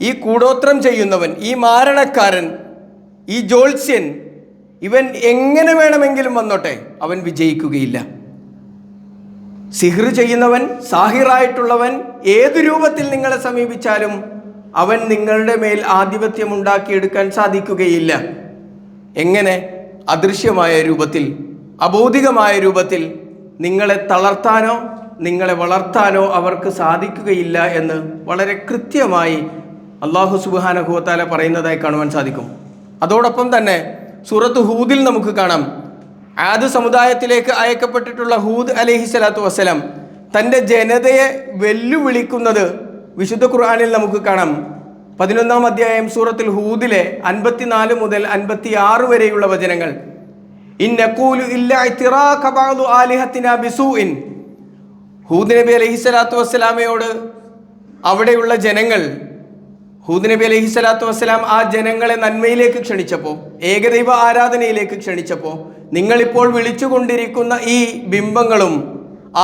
ഈ കൂടോത്രം ചെയ്യുന്നവൻ, ഈ മാരണക്കാരൻ, ഈ ജോത്സ്യൻ, ഇവൻ എങ്ങനെ വേണമെങ്കിലും വന്നോട്ടെ, അവൻ വിജയിക്കുകയില്ല. സിഹ്ർ ചെയ്യുന്നവൻ, സാഹിറായിട്ടുള്ളവൻ ഏതു രൂപത്തിൽ നിങ്ങളെ സമീപിച്ചാലും അവൻ നിങ്ങളുടെ മേൽ ആധിപത്യം ഉണ്ടാക്കിയെടുക്കാൻ സാധിക്കുകയില്ല. എങ്ങനെ? അദൃശ്യമായ രൂപത്തിൽ, അബോധികമായ രൂപത്തിൽ നിങ്ങളെ തളർത്താനോ നിങ്ങളെ വളർത്താനോ അവർക്ക് സാധിക്കുകയില്ല എന്ന് വളരെ കൃത്യമായി അല്ലാഹു സുബ്ഹാനഹു വ തആല പറയുന്നതായി കാണുവാൻ സാധിക്കും. അതോടൊപ്പം തന്നെ സൂറത്ത് ഹൂദിൽ നമുക്ക് കാണാം, ആദ് സമുദായത്തിലേക്ക് അയക്കപ്പെട്ടിട്ടുള്ള ഹൂദ് അലൈഹി സ്വലാത്തു വസ്സലാം തൻ്റെ ജനതയെ വെല്ലുവിളിക്കുന്നത് വിശുദ്ധ ഖുർആനിൽ നമുക്ക് കാണാം. 11-ാം അധ്യായം സൂറത്തുൽ ഹൂദിലെ 54 മുതൽ 56 വരെയുള്ള വചനങ്ങൾ. ഇന്നഖൂലു ഇല്ലാ ഇത്തിറാക ബഅദു ആലിഹത്തിനാ ബിസൂഇൻ. ഹൂദ് നബി അലൈഹി സ്വലാത്തു വസ്സലാമയോട് അവിടെയുള്ള ജനങ്ങൾ, ഹൂദ് നബി അലൈഹി സ്വലാത്തു വസ്സലാം ആ ജനങ്ങളെ നന്മയിലേക്ക് ക്ഷണിച്ചപ്പോൾ, ഏകദൈവ ആരാധനയിലേക്ക് ക്ഷണിച്ചപ്പോൾ, നിങ്ങളിപ്പോൾ വിളിച്ചുകൊണ്ടിരിക്കുന്ന ഈ ബിംബങ്ങളും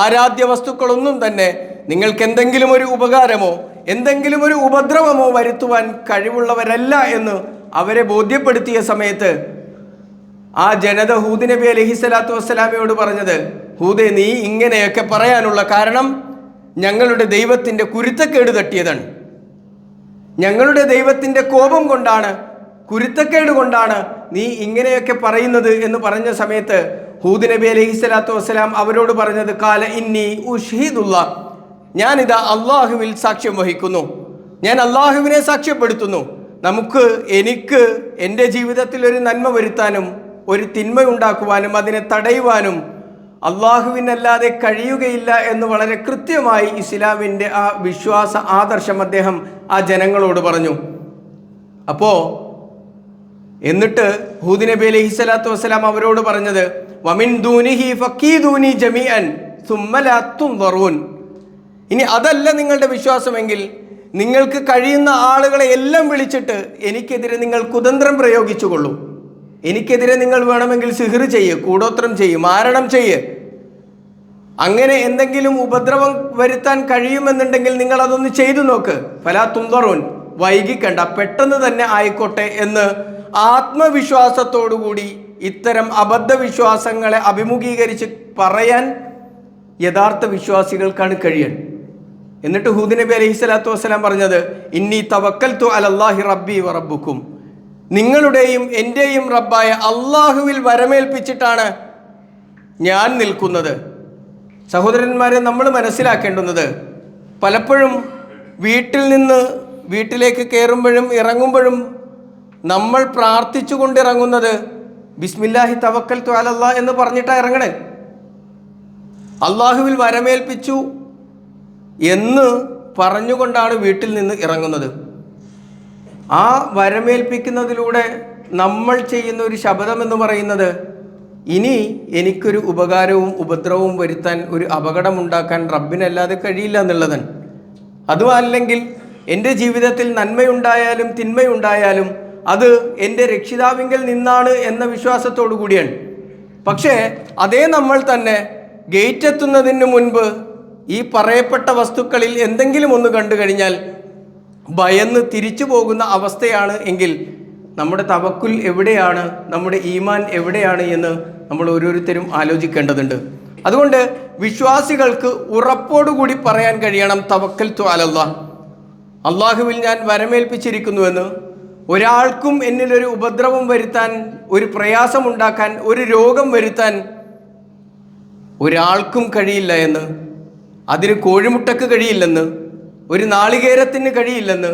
ആരാധ്യ വസ്തുക്കളൊന്നും തന്നെ നിങ്ങൾക്ക് എന്തെങ്കിലും ഒരു ഉപകാരമോ എന്തെങ്കിലും ഒരു ഉപദ്രവമോ വരുത്തുവാൻ കഴിവുള്ളവരല്ല എന്ന് അവരെ ബോധ്യപ്പെടുത്തിയ സമയത്ത് ആ ജനത ഹൂദ് നബി അലൈഹി സ്വലാത്തു വസ്സലാമയോട് പറഞ്ഞത്, ഹൂദേ, നീ ഇങ്ങനെയൊക്കെ പറയാനുള്ള കാരണം ഞങ്ങളുടെ ദൈവത്തിൻ്റെ കുരുത്തക്കേട് തട്ടിയതാണ്, ഞങ്ങളുടെ ദൈവത്തിൻ്റെ കോപം കൊണ്ടാണ്, കുരുത്തക്കേട് കൊണ്ടാണ് നീ ഇങ്ങനെയൊക്കെ പറയുന്നത് എന്ന് പറഞ്ഞ സമയത്ത് ഹൂദ് നബി അലൈഹി സ്വലാത്തു വസ്സലാം അവരോട് പറഞ്ഞത്, കാല ഇന്നി ഉഷ്ഹിദുല്ലാ, ഞാനിതാ അള്ളാഹുവിൽ സാക്ഷ്യം വഹിക്കുന്നു, ഞാൻ അള്ളാഹുവിനെ സാക്ഷ്യപ്പെടുത്തുന്നു. എനിക്ക് എൻ്റെ ജീവിതത്തിൽ ഒരു നന്മ വരുത്താനും ഒരു തിന്മ ഉണ്ടാക്കുവാനും അതിനെ തടയുവാനും അള്ളാഹുവിനല്ലാതെ കഴിയുകയില്ല എന്ന് വളരെ കൃത്യമായി ഇസ്ലാമിൻ്റെ ആ വിശ്വാസ ആദർശം അദ്ദേഹം ആ ജനങ്ങളോട് പറഞ്ഞു. അപ്പോൾ എന്നിട്ട് ഹൂദ് നബി അലൈഹി സ്വലാത്തു വസ്സലാം അവരോട് പറഞ്ഞത്, വമിൻ ദൂനിഹി ഫക്കീദൂനി ജമീഅൻ സുമ്മ ലാ തുൻദറൂൻ. ഇനി അതല്ല നിങ്ങളുടെ വിശ്വാസമെങ്കിൽ നിങ്ങൾക്ക് കഴിയുന്ന ആളുകളെ എല്ലാം വിളിച്ചിട്ട് എനിക്കെതിരെ നിങ്ങൾ കുതന്ത്രം പ്രയോഗിച്ചുകൊള്ളൂ, എനിക്കെതിരെ നിങ്ങൾ വേണമെങ്കിൽ സിഹ്ർ ചെയ്യ്, കൂടോത്രം ചെയ്യ്, മാരണം ചെയ്യ്, അങ്ങനെ എന്തെങ്കിലും ഉപദ്രവം വരുത്താൻ കഴിയുമെന്നുണ്ടെങ്കിൽ നിങ്ങൾ അതൊന്ന് ചെയ്തു നോക്ക്. ഫലാ തുൻദറൂൻ, വൈകിക്കണ്ട, പെട്ടെന്ന് തന്നെ ആയിക്കോട്ടെ എന്ന് ആത്മവിശ്വാസത്തോടുകൂടി ഇത്തരം അബദ്ധവിശ്വാസങ്ങളെ അഭിമുഖീകരിച്ച് പറയാൻ യഥാർത്ഥ വിശ്വാസികൾക്കാണ് കഴിയൽ. എന്നിട്ട് ഹൂദ് നബി അലൈഹി സ്വലാത്തു വസ്സലാം പറഞ്ഞത്, ഇന്നി തവക്കൽതു അലല്ലാഹി റബ്ബി വ റബ്ബുക്കും, നിങ്ങളുടെയും എൻ്റെയും റബ്ബായ അള്ളാഹുവിൽ വരമേൽപ്പിച്ചിട്ടാണ് ഞാൻ നിൽക്കുന്നത്. സഹോദരന്മാരെ, നമ്മൾ മനസ്സിലാക്കേണ്ടുന്നത്, പലപ്പോഴും വീട്ടിൽ നിന്ന് വീട്ടിലേക്ക് കയറുമ്പോഴും ഇറങ്ങുമ്പോഴും നമ്മൾ പ്രാർത്ഥിച്ചു കൊണ്ടിറങ്ങുന്നത് ബിസ്മില്ലാഹി തവക്കൽതു അലല്ലാഹ് എന്ന് പറഞ്ഞിട്ടാണ് ഇറങ്ങണേ. അള്ളാഹുവിൽ വരമേൽപ്പിച്ചു എന്ന് പറഞ്ഞുകൊണ്ടാണ് വീട്ടിൽ നിന്ന് ഇറങ്ങുന്നത്. ആ വരമേൽപ്പിക്കുന്നതിലൂടെ നമ്മൾ ചെയ്യുന്ന ഒരു ശപഥം എന്ന് പറയുന്നത്, ഇനി എനിക്കൊരു ഉപകാരവും ഉപദ്രവവും വരുത്താൻ, ഒരു അപകടമുണ്ടാക്കാൻ റബ്ബിനല്ലാതെ കഴിയില്ല എന്നുള്ളതാണ്. അതും അല്ലെങ്കിൽ എൻ്റെ ജീവിതത്തിൽ നന്മയുണ്ടായാലും തിന്മയുണ്ടായാലും അത് എൻ്റെ രക്ഷിതാവിങ്കൽ നിന്നാണ് എന്ന വിശ്വാസത്തോടു കൂടിയാണ്. പക്ഷേ അതേ നമ്മൾ തന്നെ ഗേറ്റ് എത്തുന്നതിന് മുൻപ് ഈ പറയപ്പെട്ട വസ്തുക്കളിൽ എന്തെങ്കിലും ഒന്ന് കണ്ടു കഴിഞ്ഞാൽ ഭയന്ന് തിരിച്ചു പോകുന്ന അവസ്ഥയാണ് എങ്കിൽ നമ്മുടെ തവക്കുൽ എവിടെയാണ്, നമ്മുടെ ഈമാൻ എവിടെയാണ് എന്ന് നമ്മൾ ഓരോരുത്തരും ആലോചിക്കേണ്ടതുണ്ട്. അതുകൊണ്ട് വിശ്വാസികൾക്ക് ഉറപ്പോടുകൂടി പറയാൻ കഴിയണം, തവക്കൽതു അലല്ലാഹ്, അള്ളാഹുവിൽ ഞാൻ വരമേൽപ്പിച്ചിരിക്കുന്നുവെന്ന്. ഒരാൾക്കും എന്നിലൊരു ഉപദ്രവം വരുത്താൻ, ഒരു പ്രയാസമുണ്ടാക്കാൻ, ഒരു രോഗം വരുത്താൻ ഒരാൾക്കും കഴിയില്ല എന്ന്, അതിന് കോഴിമുട്ടക്ക് കഴിയില്ലെന്ന്, ഒരു നാളികേരത്തിന് കഴിയില്ലെന്ന്,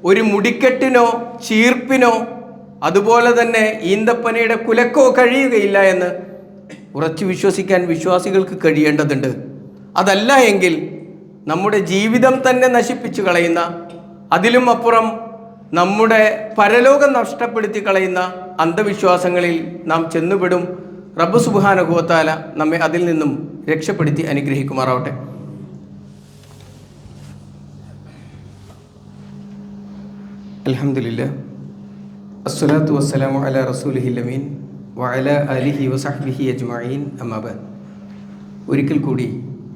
ഒരു മുടിക്കെട്ടിനോ ചീർപ്പിനോ അതുപോലെ തന്നെ ഈന്തപ്പനയുടെ കുലക്കോ കഴിയുകയില്ല എന്ന് ഉറച്ചു വിശ്വസിക്കാൻ വിശ്വാസികൾക്ക് കഴിയേണ്ടതുണ്ട്. അതല്ല എങ്കിൽ നമ്മുടെ ജീവിതം തന്നെ നശിപ്പിച്ചു കളയുന്ന, അതിലും അപ്പുറം നമ്മുടെ പരലോകം നഷ്ടപ്പെടുത്തി കളയുന്ന അന്ധവിശ്വാസങ്ങളിൽ നാം ചെന്നുപെടും. റബ്ബ് സുബ്ഹാനഹു വ തആല നമ്മെ അതിൽ നിന്നും രക്ഷപ്പെടുത്തി അനുഗ്രഹിക്കുമാറാവട്ടെ. അൽഹംദുലില്ലാഹ്, അസ്സലാത്തു വസ്സലാമു അലാ റസൂലിഹിൽ അമീൻ വഅലാ ആലിഹി വസഹ്ബിഹി അജ്മഈൻ, അമ്മാ ബഅദ്. ഒരിക്കൽ കൂടി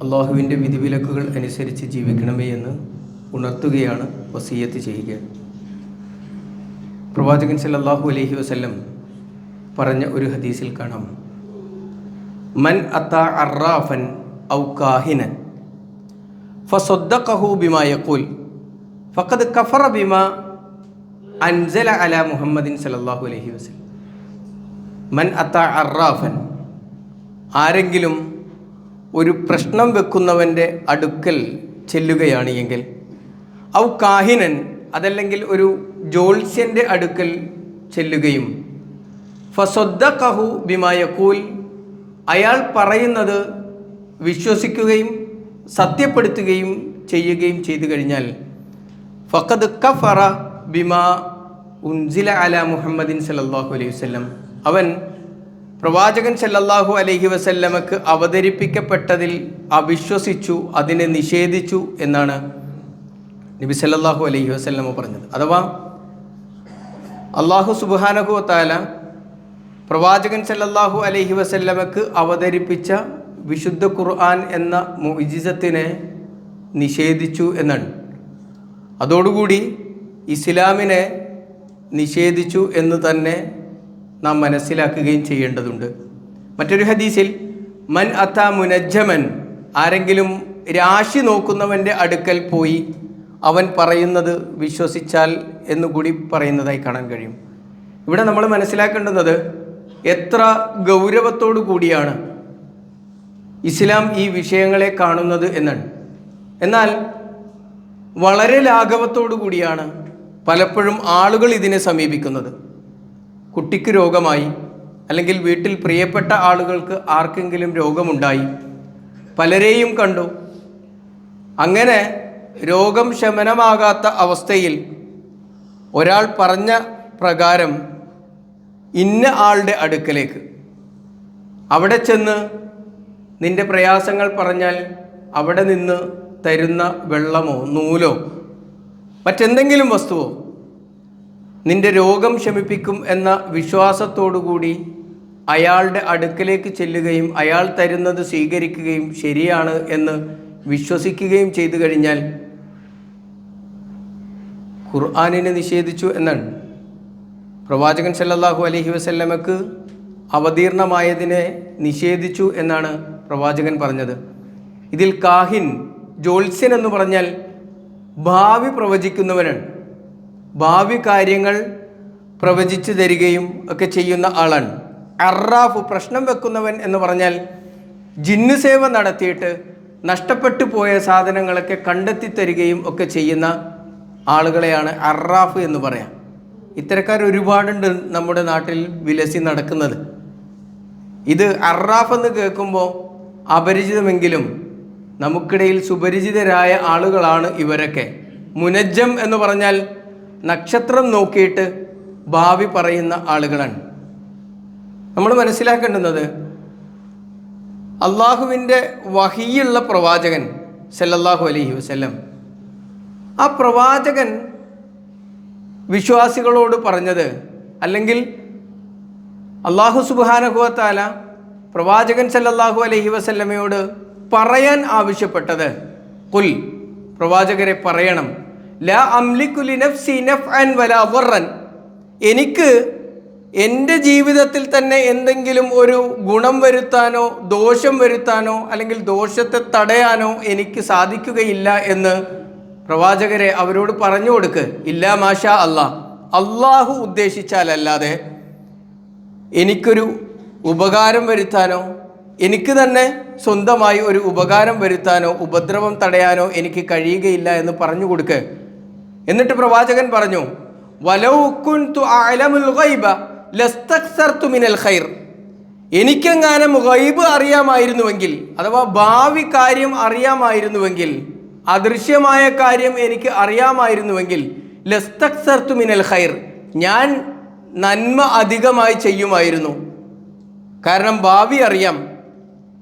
അള്ളാഹുവിൻ്റെ വിധിവിലക്കുകൾ അനുസരിച്ച് ജീവിക്കണമേ എന്ന് ഉണർത്തുകയാണ്, വസിയ്യത്ത് ചെയ്യുകയാണ്. പ്രവാചകൻ സല്ലല്ലാഹു അലൈഹി വസല്ലം പറഞ്ഞ ഒരു ഹദീസിൽ കാണാം, മൻ അതാ അറാഫൻ ഔ കാഹിനൻ ഫസദ്ദഖഹു ബിമാ യഖൂൽ ഫഖദ് കഫറ ബിമാ അൻസല അലാ മുഹമ്മദിൻ സല്ലല്ലാഹു അലൈഹി വസല്ലം. മൻ അതാ അറാഫൻ, ആരെങ്കിലും ഒരു പ്രശ്നം വെക്കുന്നവൻ്റെ അടുക്കൽ ചെല്ലുകയാണ് എങ്കിൽ, ഔ കാഹിനൻ, അതല്ലെങ്കിൽ ഒരു ജ്യോത്സ്യൻ്റെ അടുക്കൽ ചെല്ലുകയും, ഫസദ്ദഖഹു ബിമാ യഖൂൽ, അയാൾ പറയുന്നത് വിശ്വസിക്കുകയും സത്യപ്പെടുത്തുകയും ചെയ്യുകയും ചെയ്തു കഴിഞ്ഞാൽ, ഫഖദ് കഫറ ബിമാ ഉൻസില അലാ മുഹമ്മദിൻ സല്ലല്ലാഹു അലൈഹി വസല്ലം, അവൻ പ്രവാചകൻ സല്ലല്ലാഹു അലൈഹി വസല്ലമക്ക് അവതരിപ്പിക്കപ്പെട്ടതിൽ അവിശ്വസിച്ചു, അതിനെ നിഷേധിച്ചു എന്നാണ് നബി സല്ലല്ലാഹു അലൈഹി വസല്ലമ പറഞ്ഞത്. അഥവാ അല്ലാഹു സുബ്ഹാനഹു വ തആല പ്രവാചകൻ സല്ലല്ലാഹു അലൈഹി വസല്ലമക്ക് അവതരിപ്പിച്ച വിശുദ്ധ ഖുർആൻ എന്ന മുഅ്ജിസത്തിനെ നിഷേധിച്ചു എന്നാണ്. അതോടുകൂടി ഇസ്ലാമിനെ നിഷേധിച്ചു എന്ന് തന്നെ നാം മനസ്സിലാക്കുകയും ചെയ്യേണ്ടതുണ്ട്. മറ്റൊരു ഹദീസിൽ മൻ അതാ മുനജ്ജമൻ, ആരെങ്കിലും രാശി നോക്കുന്നവൻ്റെ അടുക്കൽ പോയി അവൻ പറയുന്നത് വിശ്വസിച്ചാൽ എന്നുകൂടി പറയുന്നതായി കാണാൻ കഴിയും. ഇവിടെ നമ്മൾ മനസ്സിലാക്കേണ്ടുന്നത് എത്ര ഗൗരവത്തോടു കൂടിയാണ് ഇസ്ലാം ഈ വിഷയങ്ങളെ കാണുന്നത് എന്നാണ്. എന്നാൽ വളരെ ലാഘവത്തോടു കൂടിയാണ് പലപ്പോഴും ആളുകൾ ഇതിനെ സമീപിക്കുന്നത്. കുട്ടിക്ക് രോഗമായി, അല്ലെങ്കിൽ വീട്ടിൽ പ്രിയപ്പെട്ട ആളുകൾക്ക് ആർക്കെങ്കിലും രോഗമുണ്ടായി, പലരെയും കണ്ടു, അങ്ങനെ രോഗം ശമനമാകാത്ത അവസ്ഥയിൽ ഒരാൾ പറഞ്ഞ പ്രകാരം ഇന്ന ആളുടെ അടുക്കലേക്ക് അവിടെ ചെന്ന് നിന്റെ പ്രയാസങ്ങൾ പറഞ്ഞാൽ അവിടെ നിന്ന് തരുന്ന വെള്ളമോ നൂലോ മറ്റെന്തെങ്കിലും വസ്തുവോ നിന്റെ രോഗം ശമിപ്പിക്കും എന്ന വിശ്വാസത്തോടുകൂടി അയാളുടെ അടുക്കലേക്ക് ചെല്ലുകയും അയാൾ തരുന്നത് സ്വീകരിക്കുകയും ശരിയാണ് എന്ന് വിശ്വസിക്കുകയും ചെയ്തു കഴിഞ്ഞാൽ ഖുർആനിനെ നിഷേധിച്ചു എന്നാണ്. പ്രവാചകൻ സല്ലല്ലാഹു അലൈഹി വസല്ലമക്ക് അവതീർണമായതിനെ നിഷേധിച്ചു എന്നാണ് പ്രവാചകൻ പറഞ്ഞത്. ഇതിൽ കാഹിൻ, ജ്യോത്സ്യൻ എന്ന് പറഞ്ഞാൽ ഭാവി പ്രവചിക്കുന്നവനാണ്. ഭാവി കാര്യങ്ങൾ പ്രവചിച്ചു തരികയും ഒക്കെ ചെയ്യുന്ന ആളാണ്. അറാഫ്, പ്രശ്നം വെക്കുന്നവൻ എന്ന് പറഞ്ഞാൽ ജിന്ന് സേവ നടത്തിയിട്ട് നഷ്ടപ്പെട്ടു പോയ സാധനങ്ങളൊക്കെ കണ്ടെത്തി തരികയും ഒക്കെ ചെയ്യുന്ന ആളുകളെയാണ് അറാഫ് എന്ന് പറയാം. ഇത്തരക്കാർ ഒരുപാടുണ്ട് നമ്മുടെ നാട്ടിൽ വിലസി നടക്കുന്നത്. ഇത് അറാഫ് എന്ന് കേൾക്കുമ്പോൾ അപരിചിതമെങ്കിലും നമുക്കിടയിൽ സുപരിചിതരായ ആളുകളാണ് ഇവരൊക്കെ. മുനജ്ജം എന്ന് പറഞ്ഞാൽ നക്ഷത്രം നോക്കിയിട്ട് ഭാവി പറയുന്ന ആളുകളാണ്. നമ്മൾ മനസ്സിലാക്കേണ്ടുന്നത് അള്ളാഹുവിൻ്റെ വഹിയുള്ള പ്രവാചകൻ സല്ലല്ലാഹു അലൈഹി വസല്ലം ആ പ്രവാചകൻ വിശ്വാസികളോട് പറഞ്ഞത്, അല്ലെങ്കിൽ അല്ലാഹു സുബ്ഹാനഹു വ തആല പ്രവാചകൻ സല്ലല്ലാഹു അലൈഹി വസല്ലമയോട് പറയാൻ ആവശ്യപ്പെട്ടത്, ഖുൽ, പ്രവാചകരെ പറയണം, ലാ അംലികു ലിനഫ്സി നഫ്അൻ വലാ ദർറൻ, എനിക്ക് എൻ്റെ ജീവിതത്തിൽ തന്നെ എന്തെങ്കിലും ഒരു ഗുണം വരുത്താനോ ദോഷം വരുത്താനോ അല്ലെങ്കിൽ ദോഷത്തെ തടയാനോ എനിക്ക് സാധിക്കുകയില്ല എന്ന് പ്രവാചകരെ അവരോട് പറഞ്ഞു കൊടുക്ക്. ഇല്ലാ മാഷാ അല്ലാഹ്, അള്ളാഹു ഉദ്ദേശിച്ചാലല്ലാതെ എനിക്കൊരു ഉപകാരം വരുത്താനോ എനിക്ക് തന്നെ സ്വന്തമായി ഒരു ഉപകാരം വരുത്താനോ ഉപദ്രവം തടയാനോ എനിക്ക് കഴിയുകയില്ല എന്ന് പറഞ്ഞു കൊടുക്ക്. എന്നിട്ട് പ്രവാചകൻ പറഞ്ഞു, വലൗ കുൻതു അഅലമുൽ ഗൈബ ലസ്തക്സർതു മിനൽ ഖൈർ, എനിക്കെങ്ങാനും ഗൈബ് അറിയാമായിരുന്നുവെങ്കിൽ, അഥവാ ഭാവി കാര്യം അറിയാമായിരുന്നുവെങ്കിൽ, അദൃശ്യമായ കാര്യം എനിക്ക് അറിയാമായിരുന്നുവെങ്കിൽ, ലസ്തക്സർതു മിനൽ ഖൈർ, ഞാൻ നന്മ അധികമായി ചെയ്യുമായിരുന്നു. കാരണം ഭാവി അറിയാം,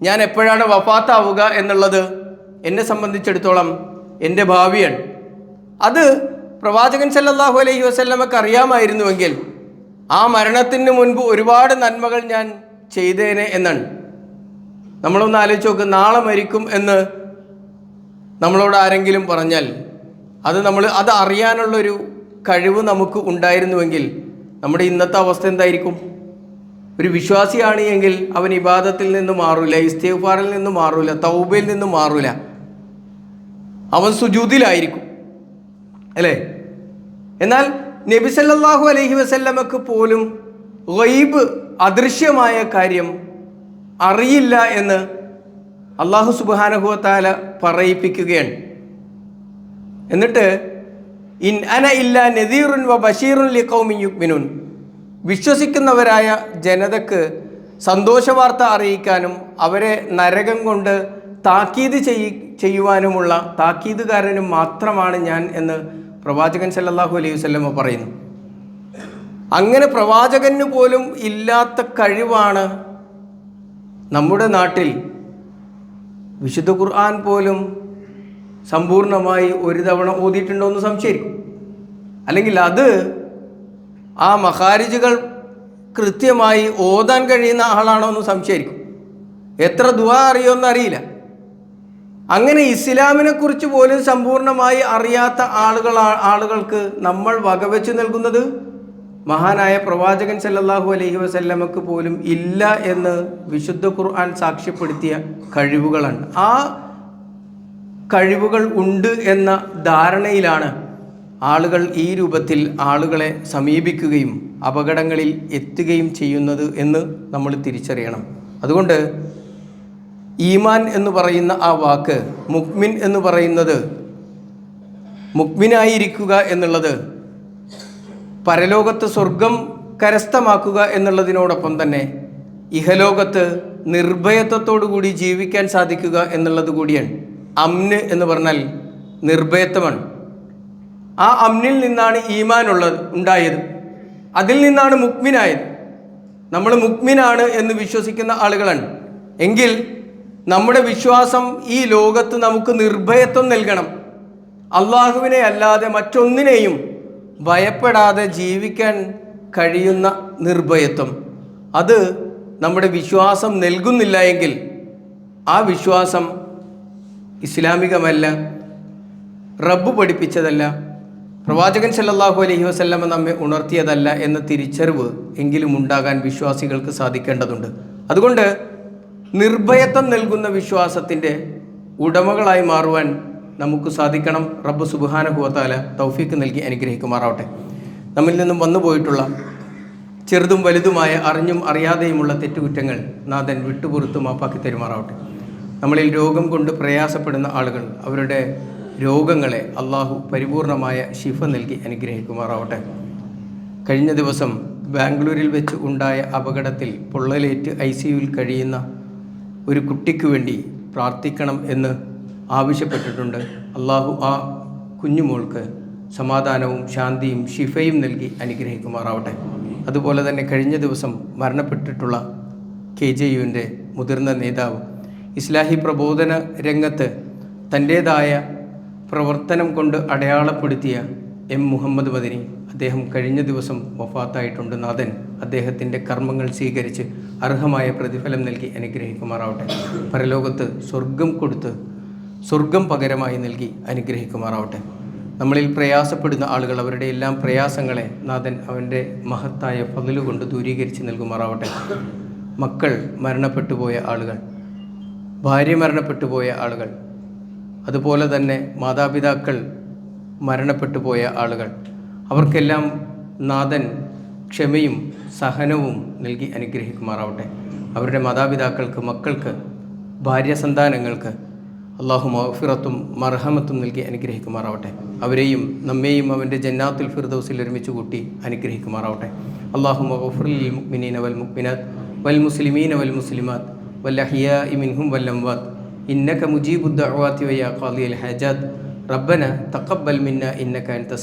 ഞാൻ എപ്പോഴാണ് വഫാത്താവുക എന്നുള്ളത് എന്നെ സംബന്ധിച്ചിടത്തോളം എൻ്റെ ഭാവിയാണ്. അത് പ്രവാചകൻ സല്ലല്ലാഹു അലൈഹി വസല്ലമക്ക് അറിയാമായിരുന്നുവെങ്കിൽ ആ മരണത്തിന് മുൻപ് ഒരുപാട് നന്മകൾ ഞാൻ ചെയ്തേനെ എന്നാണ്. നമ്മളൊന്ന് ആലോചിച്ച് നോക്ക്, നാളെ മരിക്കും എന്ന് നമ്മളോട് ആരെങ്കിലും പറഞ്ഞാൽ അത് അറിയാനുള്ളൊരു കഴിവ് നമുക്ക് ഉണ്ടായിരുന്നുവെങ്കിൽ നമ്മുടെ ഇന്നത്തെ അവസ്ഥ എന്തായിരിക്കും? ഒരു വിശ്വാസിയാണ് എങ്കിൽ അവൻ ഇബാദത്തിൽ നിന്ന് മാറൂല, ഇസ്തിഗ്ഫാറിൽ നിന്ന് മാറൂല, തൗബയിൽ നിന്ന് മാറൂല, അവൻ സുജൂദിലായിരിക്കും, അല്ലേ? എന്നാൽ നബി സല്ലല്ലാഹു അലൈഹി വസല്ലമക്ക് പോലും ഗൈബ്, അദൃശ്യമായ കാര്യം അറിയില്ല എന്ന് അല്ലാഹു സുബ്ഹാനഹു വ തആല പറയിപ്പിക്കുകയാണ്. എന്നിട്ട് ഇൻ അന ഇല്ലാ നദീറുൻ വ ബശീറുൻ ലിഖൗമിൻ യുഅ്മിനൂൻ, വിശ്വസിക്കുന്നവരായ ജനതക്ക് സന്തോഷവാർത്ത അറിയിക്കാനും അവരെ നരകം കൊണ്ട് താക്കീത് ചെയ്യുവാനുമുള്ള താക്കീതുകാരനും മാത്രമാണ് ഞാൻ എന്ന് പ്രവാചകൻ സല്ലല്ലാഹു അലൈഹി വസല്ലം പറയുന്നു. അങ്ങനെ പ്രവാചകന് പോലും ഇല്ലാത്ത കഴിവാണ് നമ്മുടെ നാട്ടിൽ വിശുദ്ധ ഖുർആൻ പോലും സമ്പൂർണമായി ഒരു തവണ ഓതിയിട്ടുണ്ടോ എന്ന് സംശയിക്കും. അല്ലെങ്കിൽ അത് ആ മഖാരിജുകൾ കൃത്യമായി ഓതാൻ കഴിയുന്ന ആളാണോ എന്ന് സംശയിക്കും. എത്ര ദുആ അറിയുമെന്ന് അറിയില്ല. അങ്ങനെ ഇസ്ലാമിനെ കുറിച്ച് പോലും സമ്പൂർണമായി അറിയാത്ത ആളുകൾക്ക് നമ്മൾ വകവെച്ച് നൽകുന്നത് മഹാനായ പ്രവാചകൻ സല്ലല്ലാഹു അലൈഹി വസല്ലമക്ക് പോലും ഇല്ല എന്ന് വിശുദ്ധ ഖുർആൻ സാക്ഷ്യപ്പെടുത്തിയ കഴിവുകളാണ്. ആ കഴിവുകൾ ഉണ്ട് എന്ന ധാരണയിലാണ് ആളുകൾ ഈ രൂപത്തിൽ ആളുകളെ സമീപിക്കുകയും അപകടങ്ങളിൽ എത്തുകയും ചെയ്യുന്നത് എന്ന് നമ്മൾ തിരിച്ചറിയണം. അതുകൊണ്ട് ഈമാൻ എന്ന് പറയുന്ന ആ വാക്ക്, മുഅ്മിൻ എന്ന് പറയുന്നത്, മുഅ്മിനായിരിക്കുക എന്നുള്ളത് പരലോകത്ത് സ്വർഗം കരസ്ഥമാക്കുക എന്നുള്ളതിനോടൊപ്പം തന്നെ ഇഹലോകത്ത് നിർഭയത്വത്തോടു കൂടി ജീവിക്കാൻ സാധിക്കുക എന്നുള്ളത് കൂടിയാണ്. അമ്ന് എന്ന് പറഞ്ഞാൽ നിർഭയത്വമാണ്. ആ അമ്നിൽ നിന്നാണ് ഈമാൻ ഉണ്ടായത്, അതിൽ നിന്നാണ് മുഅ്മിനായത്. നമ്മൾ മുഅ്മിനാണ് എന്ന് വിശ്വസിക്കുന്ന ആളുകളാണ് എങ്കിൽ നമ്മുടെ വിശ്വാസം ഈ ലോകത്ത് നമുക്ക് നിർഭയത്വം നൽകണം. അള്ളാഹുവിനെ അല്ലാതെ മറ്റൊന്നിനെയും ഭയപ്പെടാതെ ജീവിക്കാൻ കഴിയുന്ന നിർഭയത്വം, അത് നമ്മുടെ വിശ്വാസം നൽകുന്നില്ല എങ്കിൽ ആ വിശ്വാസം ഇസ്ലാമികമല്ല, റബ്ബ് പഠിപ്പിച്ചതല്ല, പ്രവാചകൻ സല്ലല്ലാഹു അലൈഹി വസല്ലമ നമ്മെ ഉണർത്തിയതല്ല എന്ന തിരിച്ചറിവ് എങ്കിലും ഉണ്ടാകാൻ വിശ്വാസികൾക്ക് സാധിക്കേണ്ടതുണ്ട്. അതുകൊണ്ട് നിർഭയത്വം നൽകുന്ന വിശ്വാസത്തിൻ്റെ ഉടമകളായി മാറുവാൻ നമുക്ക് സാധിക്കണം. റബ്ബ് സുബ്ഹാനഹു വ തആല തൗഫീക്ക് നൽകി അനുഗ്രഹിക്കുമാറാവട്ടെ. നമ്മിൽ നിന്നും വന്നുപോയിട്ടുള്ള ചെറുതും വലുതുമായ അറിഞ്ഞും അറിയാതെയുമുള്ള തെറ്റുകുറ്റങ്ങൾ നാഥൻ വിട്ടുപുറത്ത് മാപ്പാക്കി തരുമാറാവട്ടെ. നമ്മളിൽ രോഗം കൊണ്ട് പ്രയാസപ്പെടുന്ന ആളുകൾ, അവരുടെ രോഗങ്ങളെ അള്ളാഹു പരിപൂർണമായ ശിഫ നൽകി അനുഗ്രഹിക്കുമാറാവട്ടെ. കഴിഞ്ഞ ദിവസം ബാംഗ്ലൂരിൽ വെച്ച് ഉണ്ടായ അപകടത്തിൽ പൊള്ളലേറ്റ് ICUവിൽ കഴിയുന്ന ഒരു കുട്ടിക്ക് വേണ്ടി പ്രാർത്ഥിക്കണം എന്ന് ആവശ്യപ്പെട്ടിട്ടുണ്ട്. അള്ളാഹു ആ കുഞ്ഞുമോൾക്ക് സമാധാനവും ശാന്തിയും ശിഫയും നൽകി അനുഗ്രഹിക്കുമാറാവട്ടെ. അതുപോലെ തന്നെ കഴിഞ്ഞ ദിവസം മരണപ്പെട്ടിട്ടുള്ള KJUവിൻ്റെ മുതിർന്ന നേതാവ്, ഇസ്ലാഹി പ്രബോധന രംഗത്ത് തൻ്റേതായ പ്രവർത്തനം കൊണ്ട് അടയാളപ്പെടുത്തിയ എം മുഹമ്മദ് മദനി, അദ്ദേഹം കഴിഞ്ഞ ദിവസം വഫാത്തായിട്ടുണ്ട്. നാഥൻ അദ്ദേഹത്തിൻ്റെ കർമ്മങ്ങൾ സ്വീകരിച്ച് അർഹമായ പ്രതിഫലം നൽകി അനുഗ്രഹിക്കുമാറാവട്ടെ. പരലോകത്ത് സ്വർഗം കൊടുത്ത് സ്വർഗം പകരമായി നൽകി അനുഗ്രഹിക്കുമാറാവട്ടെ. നമ്മളിൽ പ്രയാസപ്പെടുന്ന ആളുകൾ, അവരുടെ എല്ലാം പ്രയാസങ്ങളെ നാഥൻ അവൻ്റെ മഹത്തായ ഫضല് കൊണ്ട് ദൂരീകരിച്ച് നൽകുമാറാവട്ടെ. മക്കൾ മരണപ്പെട്ടു പോയ ആളുകൾ, ഭാര്യ മരണപ്പെട്ടു പോയ ആളുകൾ, അതുപോലെ തന്നെ മാതാപിതാക്കൾ മരണപ്പെട്ടു പോയ ആളുകൾ, അവർക്കെല്ലാം നാഥൻ ക്ഷമയും സഹനവും നൽകി അനുഗ്രഹിക്കുമാറാവട്ടെ. അവരുടെ മാതാപിതാക്കൾക്ക്, മക്കൾക്ക്, ഭാര്യ സന്താനങ്ങൾക്ക് അള്ളാഹു മഗ്ഫിറത്തും മർഹമത്തും നൽകി അനുഗ്രഹിക്കുമാറാവട്ടെ. അവരെയും നമ്മെയും അവൻ്റെ ജന്നാത്തുൽ ഫിർദൗസിൽ ഒരുമിച്ച് കൂട്ടി അനുഗ്രഹിക്കുമാറാവട്ടെ. അള്ളാഹു മഗ്ഫിറിൽ മുഅ്മിനീന വൽ മുഅ്മിനാത്ത് വൽ മുസ്ലിമീന വൽ മുസ്ലിമാത്ത് വൽ അഹ്യാഇ മിൻഹും വൽ അംവാത്ത് ഇന്നക മുജീബുദ് ദഅവാതി വയാ ഖാദിയൽ ഹാജാത്ത് റബ്ബന തഖബ്ബൽ മിന്നാ ഇന്നക അൻത